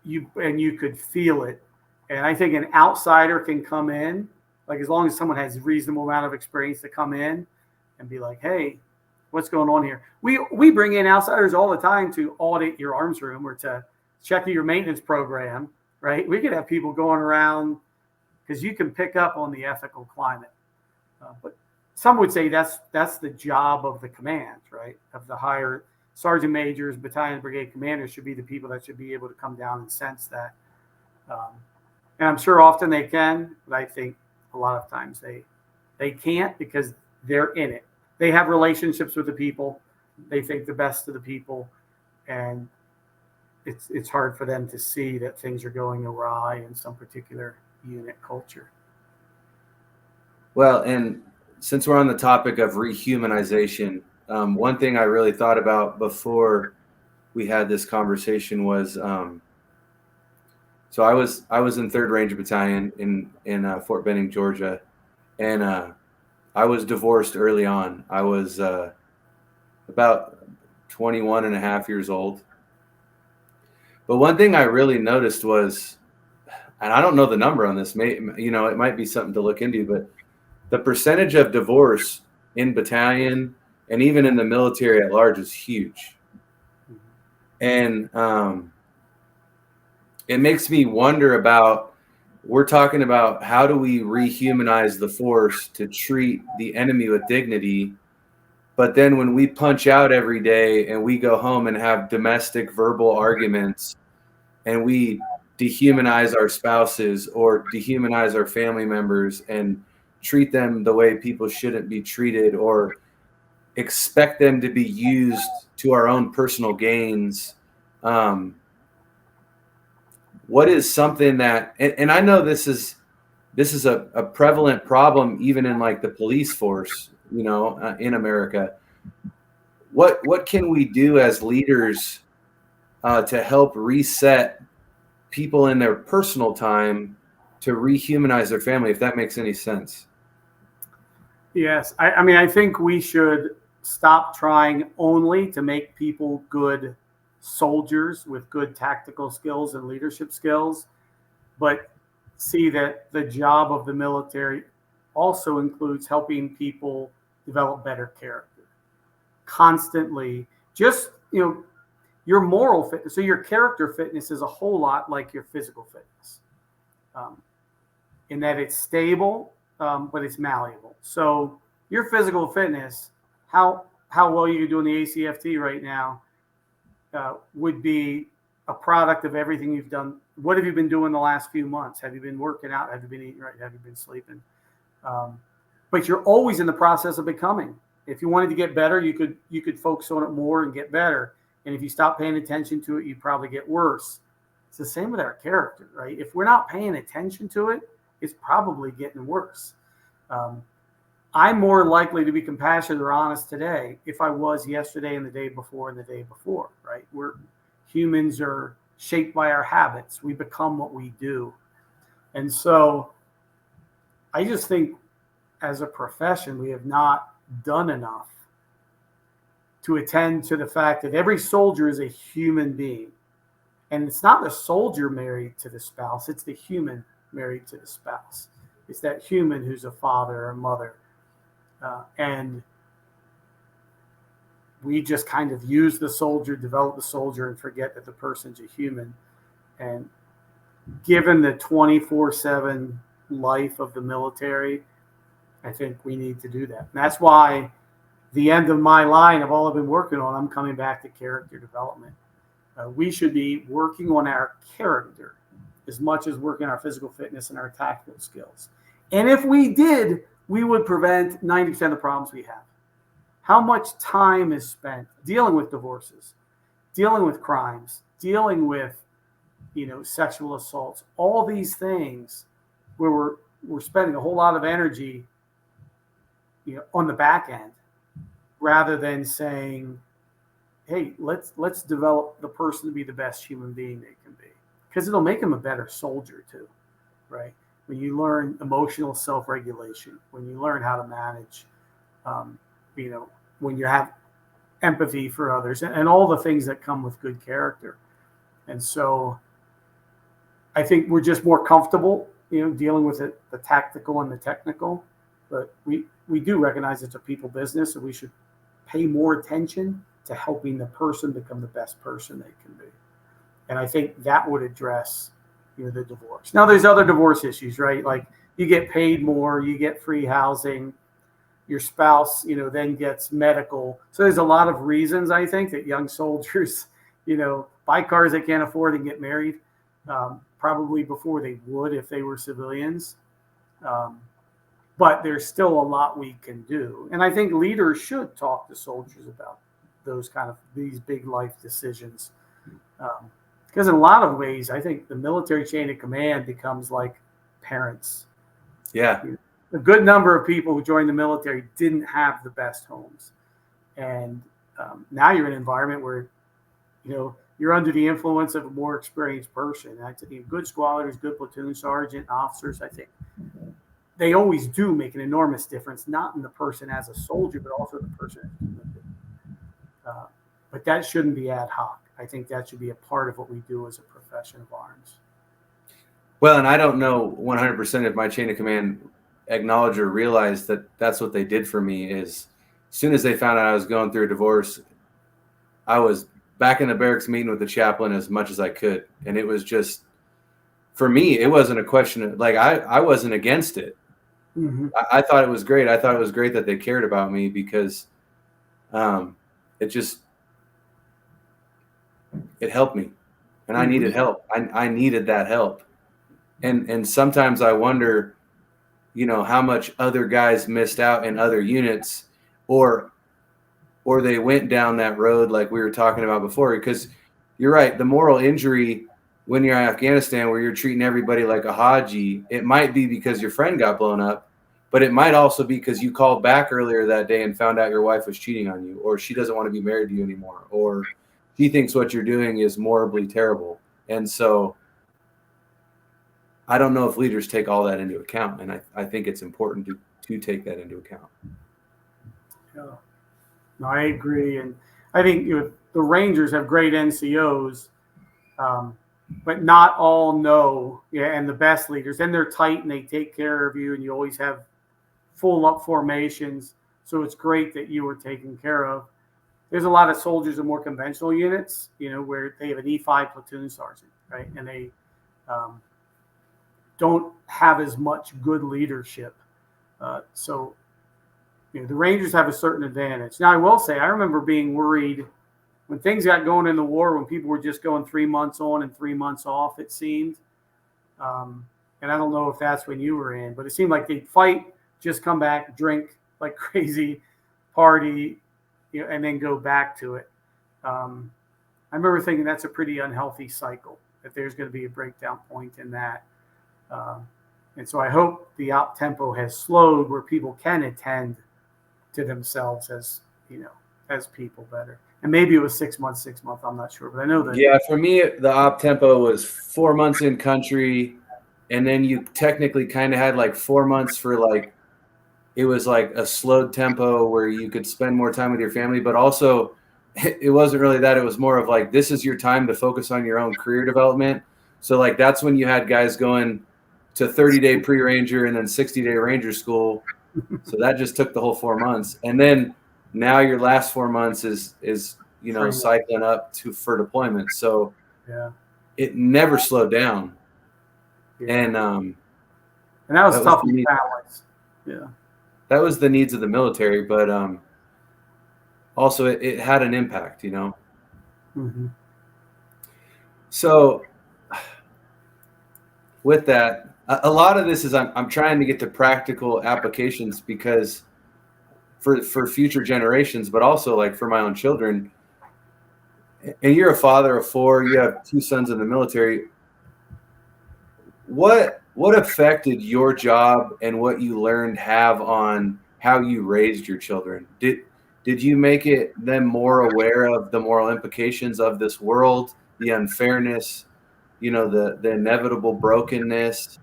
you could feel it. And I think an outsider can come in, like as long as someone has a reasonable amount of experience to come in and be like, hey, what's going on here? We bring in outsiders all the time to audit your arms room or to check your maintenance program, right? We could have people going around because you can pick up on the ethical climate. But some would say that's the job of the command, right? Of the higher sergeant majors, battalion, brigade commanders should be the people that should be able to come down and sense that. And I'm sure often they can, but I think a lot of times they can't because they're in it. They have relationships with the people. They think the best of the people, and it's hard for them to see that things are going awry in some particular unit culture. Well, and since we're on the topic of rehumanization, one thing I really thought about before we had this conversation was, so I was in 3rd Ranger Battalion in Fort Benning, Georgia, and I was divorced early on. I was about 21 and a half years old. But one thing I really noticed was, and I don't know the number on this, it might be something to look into, but the percentage of divorce in battalion and even in the military at large is huge. And it makes me wonder about, we're talking about how do we rehumanize the force to treat the enemy with dignity, but then when we punch out every day and we go home and have domestic verbal arguments and we dehumanize our spouses or dehumanize our family members and treat them the way people shouldn't be treated or expect them to be used to our own personal gains. What is something that, and I know this is a prevalent problem even in like the police force, in America. What can we do as leaders to help reset people in their personal time to rehumanize their family, if that makes any sense? Yes. I mean, I think we should stop trying only to make people good soldiers with good tactical skills and leadership skills, but see that the job of the military also includes helping people develop better character constantly. Just, your moral fitness. So your character fitness is a whole lot like your physical fitness, in that it's stable, but it's malleable. So your physical fitness, how well you do in the ACFT right now, would be a product of everything you've done. What have you been doing the last few months? Have you been working out? Have you been eating right? Have you been sleeping? But you're always in the process of becoming. If you wanted to get better, you could focus on it more and get better. And if you stop paying attention to it, you'd probably get worse. It's the same with our character, right? If we're not paying attention to it, it's probably getting worse. I'm more likely to be compassionate or honest today if I was yesterday and the day before and the day before, right? Humans are shaped by our habits. We become what we do. And so I just think as a profession, we have not done enough to attend to the fact that every soldier is a human being. And it's not the soldier married to the spouse, it's the human married to the spouse. It's that human who's a father or a mother. And we just kind of use the soldier, develop the soldier, and forget that the person's a human. And given the 24/7 life of the military, I think we need to do that. And that's why the end of my line of all I've been working on, I'm coming back to character development. We should be working on our character as much as working on our physical fitness and our tactical skills. And if we did, we would prevent 90% of the problems we have. How much time is spent dealing with divorces, dealing with crimes, dealing with, sexual assaults, all these things where we're spending a whole lot of energy, on the back end, rather than saying, hey, let's develop the person to be the best human being they can be. because it'll make them a better soldier too, right? When you learn emotional self-regulation, when you learn how to manage, you know, when you have empathy for others, and all the things that come with good character. And so I think we're just more comfortable, you know, dealing with it, the tactical and the technical. But we do recognize it's a people business, and we should pay more attention to helping the person become the best person they can be. And I think that would address, you know, the divorce. Now, there's other divorce issues, right? Like you get paid more, you get free housing, your spouse, you know, then gets medical. So there's a lot of reasons, I think, that young soldiers, you know, buy cars they can't afford and get married, probably before they would if they were civilians. But there's still a lot we can do. And I think leaders should talk to soldiers about these big life decisions. Because in a lot of ways, I think the military chain of command becomes like parents. Yeah. A good number of people who joined the military didn't have the best homes. And now you're in an environment where, you know, you're under the influence of a more experienced person. I think good squadrons, good platoon sergeant, officers, I think they always do make an enormous difference, not in the person as a soldier, but also the person as a human being. But that shouldn't be ad hoc. I think that should be a part of what we do as a profession of arms. Well, and I don't know 100% if my chain of command acknowledged or realized that that's what they did for me. Is as soon as they found out I was going through a divorce, I was back in the barracks meeting with the chaplain as much as I could. And it was just, for me, it wasn't a question of, like, I wasn't against it. Mm-hmm. I thought it was great. I thought it was great that they cared about me, because it helped me, and I needed help. I needed that help. And sometimes I wonder, you know, how much other guys missed out in other units, or they went down that road like we were talking about before. Because you're right, the moral injury when you're in Afghanistan, where you're treating everybody like a haji, it might be because your friend got blown up, but it might also be because you called back earlier that day and found out your wife was cheating on you, or she doesn't want to be married to you anymore, or she thinks what you're doing is morally terrible. And so I don't know if leaders take all that into account, and I think it's important to take that into account. Yeah. No, I agree. And I think, you know, the Rangers have great NCOs, but not all know, and the best leaders. And they're tight and they take care of you, and you always have full up formations. So it's great that you were taken care of. There's a lot of soldiers in more conventional units, you know, where they have an E5 platoon sergeant, right? And they don't have as much good leadership. So, you know, the Rangers have a certain advantage. Now, I will say, I remember being worried when things got going in the war, when people were just going 3 months on and 3 months off, it seemed. And I don't know if that's when you were in, but it seemed like they'd fight, just come back, drink like crazy, party, you know, and then go back to it. I remember thinking that's a pretty unhealthy cycle, that there's going to be a breakdown point in that. And so I hope the op tempo has slowed, where people can attend to themselves as, you know, as people better. And maybe it was 6 months, I'm not sure, but I know that. Yeah, for me, the op tempo was 4 months in country, and then you technically kind of had like 4 months for, like, it was like a slowed tempo where you could spend more time with your family, but also it wasn't really that. It was more of like, this is your time to focus on your own career development. So like, that's when you had guys going to 30-day pre-ranger and then 60-day ranger school. So that just took the whole 4 months. And then now your last 4 months is, you know, cycling up for deployment. So yeah, it never slowed down. Yeah. And that was tough for families. Yeah. That was the needs of the military, but also it had an impact, you know. Mm-hmm. So with that, a lot of this is I'm trying to get to practical applications, because for future generations, but also like for my own children. And you're a father of 4, you have 2 sons in the military. What affected your job and what you learned have on how you raised your children? Did you make them more aware of the moral implications of this world, the unfairness, the inevitable brokenness,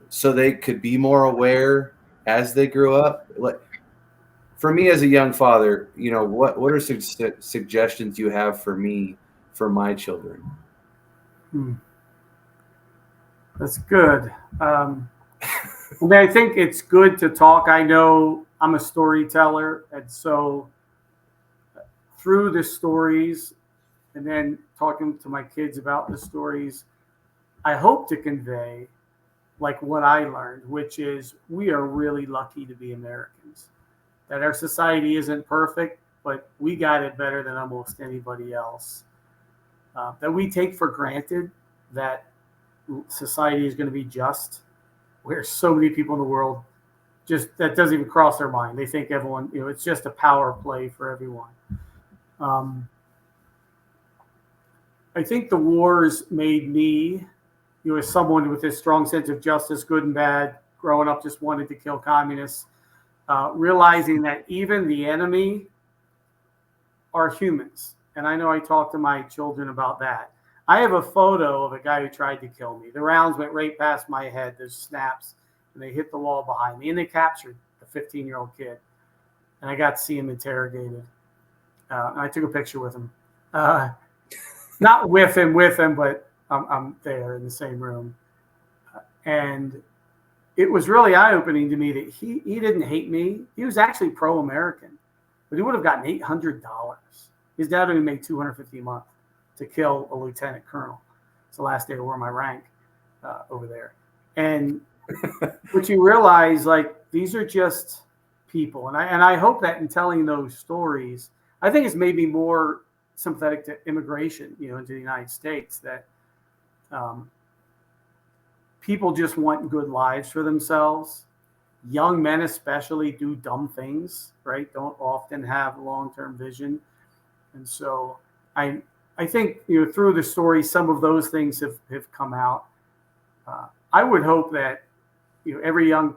so they could be more aware as they grew up? Like, for me as a young father, what are suggestions you have for me for my children? That's good. I think it's good to talk. I know I'm a storyteller, and so through the stories and then talking to my kids about the stories, I hope to convey like what I learned, which is we are really lucky to be Americans. That our society isn't perfect, but we got it better than almost anybody else. That we take for granted that society is going to be just, where so many people in the world just that doesn't even cross their mind. They think everyone, it's just a power play for everyone. I think the wars made me, as someone with this strong sense of justice, good and bad, growing up just wanted to kill communists, realizing that even the enemy are humans. And I know I talk to my children about that. I have a photo of a guy who tried to kill me. The rounds went right past my head. There's snaps, and they hit the wall behind me, and they captured the 15-year-old kid. And I got to see him interrogated. And I took a picture with him. Not with him, but I'm there in the same room. And it was really eye-opening to me that he didn't hate me. He was actually pro-American, but he would have gotten $800. His dad only made $250 a month to kill a lieutenant colonel. It's the last day I wore my rank over there. And but you realize, like, these are just people. And I hope that in telling those stories, I think it's maybe more sympathetic to immigration, into the United States, that people just want good lives for themselves. Young men especially do dumb things, right? Don't often have long-term vision. And so I think, through the story, some of those things have come out. I would hope that, every young,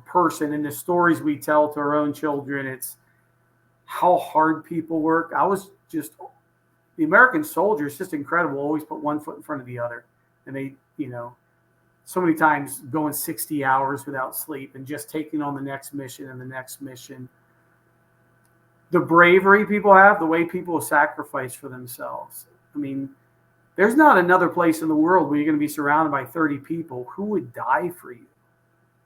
person, in the stories we tell to our own children, it's how hard people work. The American soldier is just incredible. Always put one foot in front of the other. And they, so many times going 60 hours without sleep and just taking on the next mission and the next mission. The bravery people have, the way people sacrifice for themselves. I mean, there's not another place in the world where you're going to be surrounded by 30 people who would die for you.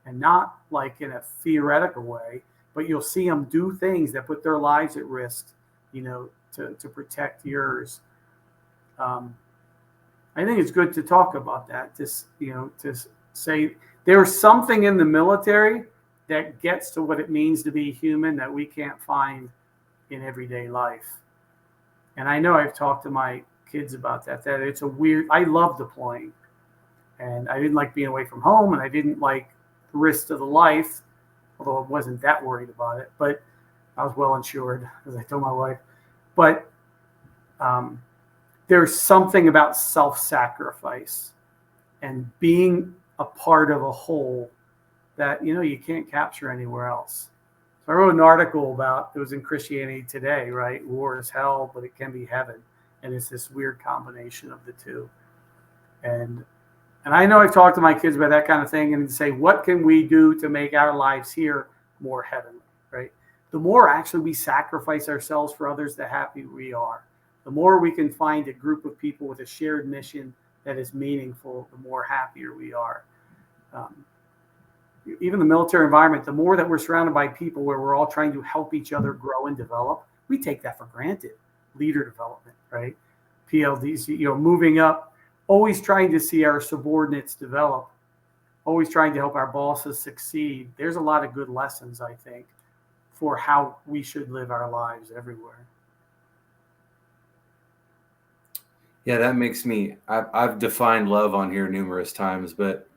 And not like in a theoretical way, but you'll see them do things that put their lives at risk, to protect yours. I think it's good to talk about that. To say there's something in the military that gets to what it means to be human that we can't find in everyday life. And I know I've talked to my kids about that it's I love deploying, and I didn't like being away from home, and I didn't like the risk to the life, although I wasn't that worried about it, but I was well insured, as I told my wife. But there's something about self-sacrifice and being a part of a whole that, you can't capture anywhere else. So I wrote an article about, it was in Christianity Today, right? War is hell, but it can be heaven. And it's this weird combination of the two. And I know I've talked to my kids about that kind of thing and say, what can we do to make our lives here more heavenly, right? The more actually we sacrifice ourselves for others, the happier we are. The more we can find a group of people with a shared mission that is meaningful, the more happier we are. Even the military environment, the more that we're surrounded by people where we're all trying to help each other grow and develop, we take that for granted. Leader development, right? PLDs, moving up, always trying to see our subordinates develop, always trying to help our bosses succeed. There's a lot of good lessons, I think, for how we should live our lives everywhere. Yeah, that makes me, I've defined love on here numerous times, but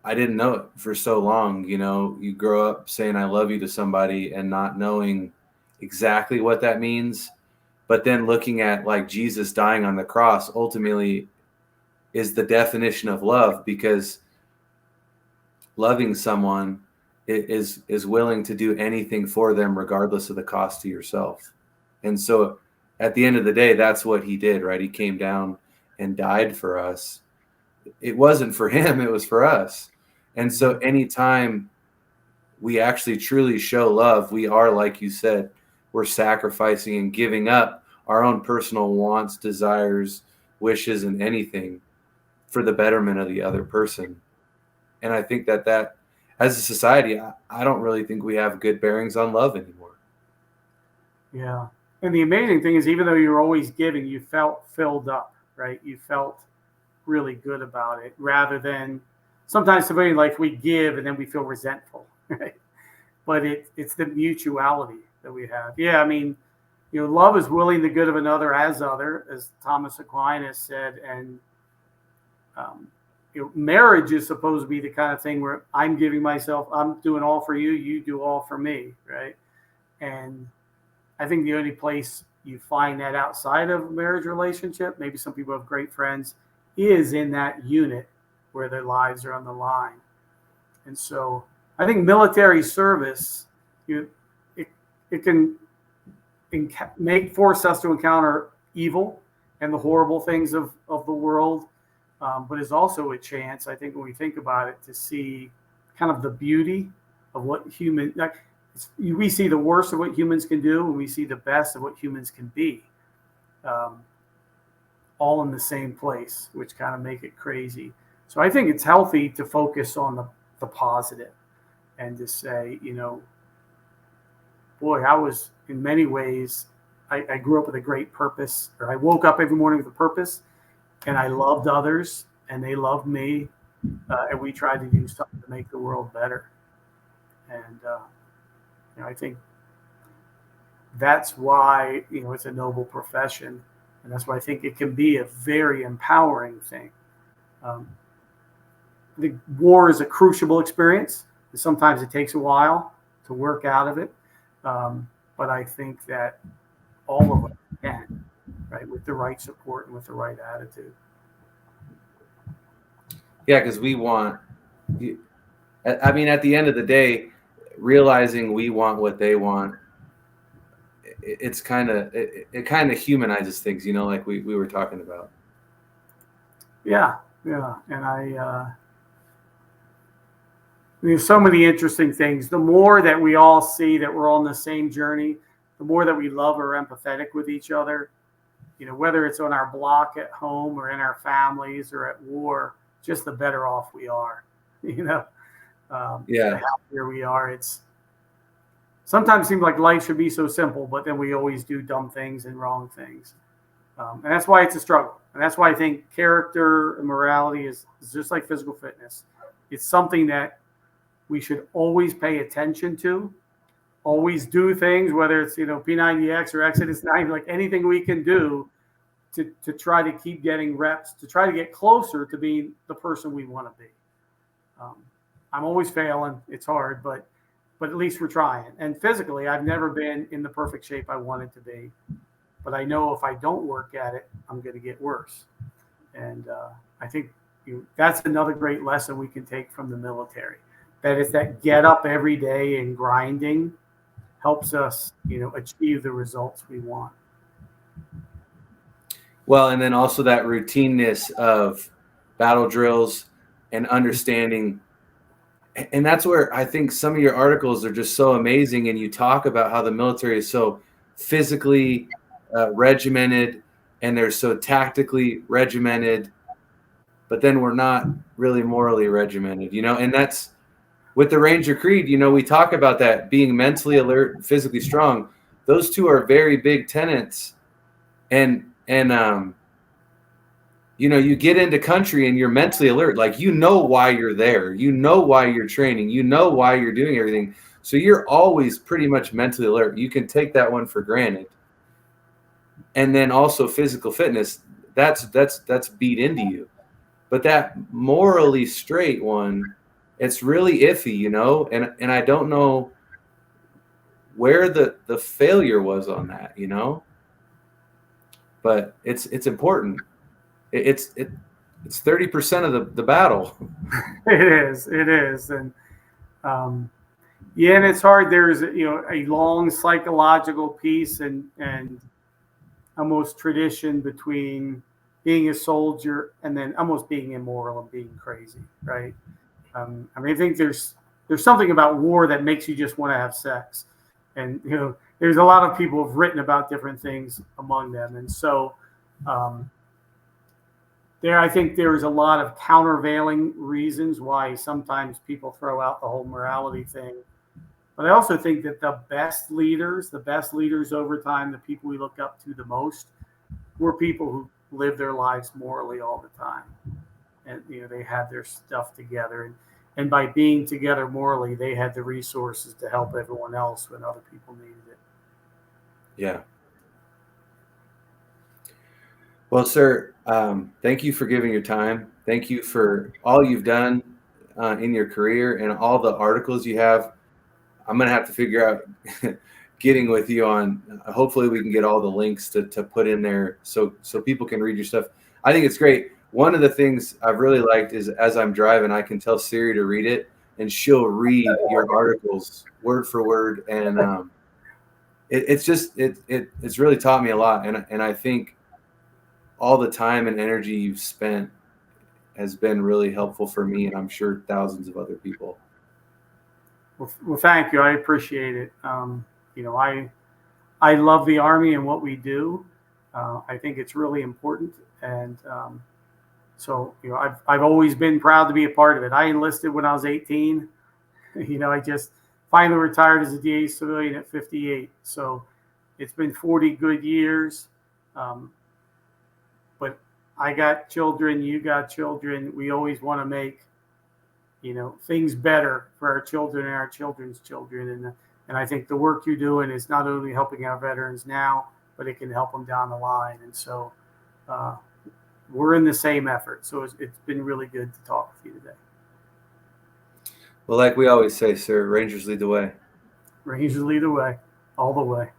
I didn't know it for so long. You grow up saying I love you to somebody and not knowing exactly what that means. But then looking at, like, Jesus dying on the cross ultimately is the definition of love, because loving someone is willing to do anything for them regardless of the cost to yourself. And so at the end of the day, that's what he did, right? He came down and died for us, it wasn't for him, it was for us. And so anytime we actually truly show love, we are, like you said, we're sacrificing and giving up our own personal wants, desires, wishes, and anything for the betterment of the other person. And I think that as a society, I don't really think we have good bearings on love anymore. Yeah. And the amazing thing is, even though you're always giving, you felt filled up, right? You felt really good about it, rather than sometimes civilian life, we give and then we feel resentful, right? But it's the mutuality that we have. Yeah, I mean, love is willing the good of another as Thomas Aquinas said. And marriage is supposed to be the kind of thing where I'm giving myself, I'm doing all for you, you do all for me, right? And I think the only place you find that outside of a marriage relationship, maybe some people have great friends, is in that unit where their lives are on the line. And so I think military service, it can force us to encounter evil and the horrible things of the world, but is also a chance, I think, when we think about it, to see kind of the beauty of what we see the worst of what humans can do, and we see the best of what humans can be, all in the same place, which kind of make it crazy. So I think it's healthy to focus on the positive and to say, boy, I was, in many ways, I grew up with a great purpose, or I woke up every morning with a purpose, and I loved others and they loved me, and we tried to do something to make the world better. And I think that's why it's a noble profession, and that's why I think it can be a very empowering thing. The war is a crucible experience, and sometimes it takes a while to work out of it, but I think that all of us can, right, with the right support and with the right attitude. Yeah, because we want, I mean, at the end of the day, realizing we want what they want, it kind of humanizes things, like we were talking about. Yeah. And there's so many interesting things. The more that we all see that we're on the same journey, the more that we love or are empathetic with each other, whether it's on our block at home or in our families or at war, just the better off we are, the happier we are. It's sometimes seems like life should be so simple, but then we always do dumb things and wrong things. And that's why it's a struggle. And that's why I think character and morality is just like physical fitness. It's something that we should always pay attention to, always do things, whether it's, P90X or Exodus 90, like anything we can do to try to keep getting reps, to try to get closer to being the person we want to be. I'm always failing. It's hard, but at least we're trying. And physically, I've never been in the perfect shape I wanted to be. But I know if I don't work at it, I'm going to get worse. And I think that's another great lesson we can take from the military. That is that get up every day and grinding helps us, achieve the results we want. Well, and then also that routineness of battle drills and understanding. And that's where I think some of your articles are just so amazing. And you talk about how the military is so physically regimented, and they're so tactically regimented, but then we're not really morally regimented, and that's with the Ranger Creed. We talk about that being mentally alert and physically strong. Those two are very big tenets. And you get into country and you're mentally alert, like why you're there, why you're training, why you're doing everything. So you're always pretty much mentally alert. You can take that one for granted. And then also physical fitness, that's beat into you. But that morally straight one, it's really iffy, and I don't know where the failure was on that, but it's important. It's 30% of the battle. It is. And and it's hard. There's a long psychological piece and almost tradition between being a soldier and then almost being immoral and being crazy, right? I mean, I think there's something about war that makes you just want to have sex, and there's a lot of people who've written about different things among them, and so um, I think there's a lot of countervailing reasons why sometimes people throw out the whole morality thing. But I also think that the best leaders over time, the people we look up to the most, were people who live their lives morally all the time, and they had their stuff together, and by being together morally, they had the resources to help everyone else when other people needed it. Yeah. Well, sir, thank you for giving your time. Thank you for all you've done in your career and all the articles you have. I'm going to have to figure out getting with you on, hopefully we can get all the links to put in there so people can read your stuff. I think it's great. One of the things I've really liked is as I'm driving, I can tell Siri to read it, and she'll read your articles word for word. And it's really taught me a lot. And I think all the time and energy you've spent has been really helpful for me, and I'm sure thousands of other people. Well, thank you. I appreciate it. I love the Army and what we do. I think it's really important, and so I've always been proud to be a part of it. I enlisted when I was 18. I just finally retired as a DA civilian at 58. So it's been 40 good years. But I got children, you got children. We always want to make things better for our children and our children's children. And I think the work you're doing is not only helping our veterans now, but it can help them down the line. And so we're in the same effort. So it's been really good to talk with you today. Well, like we always say, sir, Rangers lead the way. Rangers lead the way, all the way.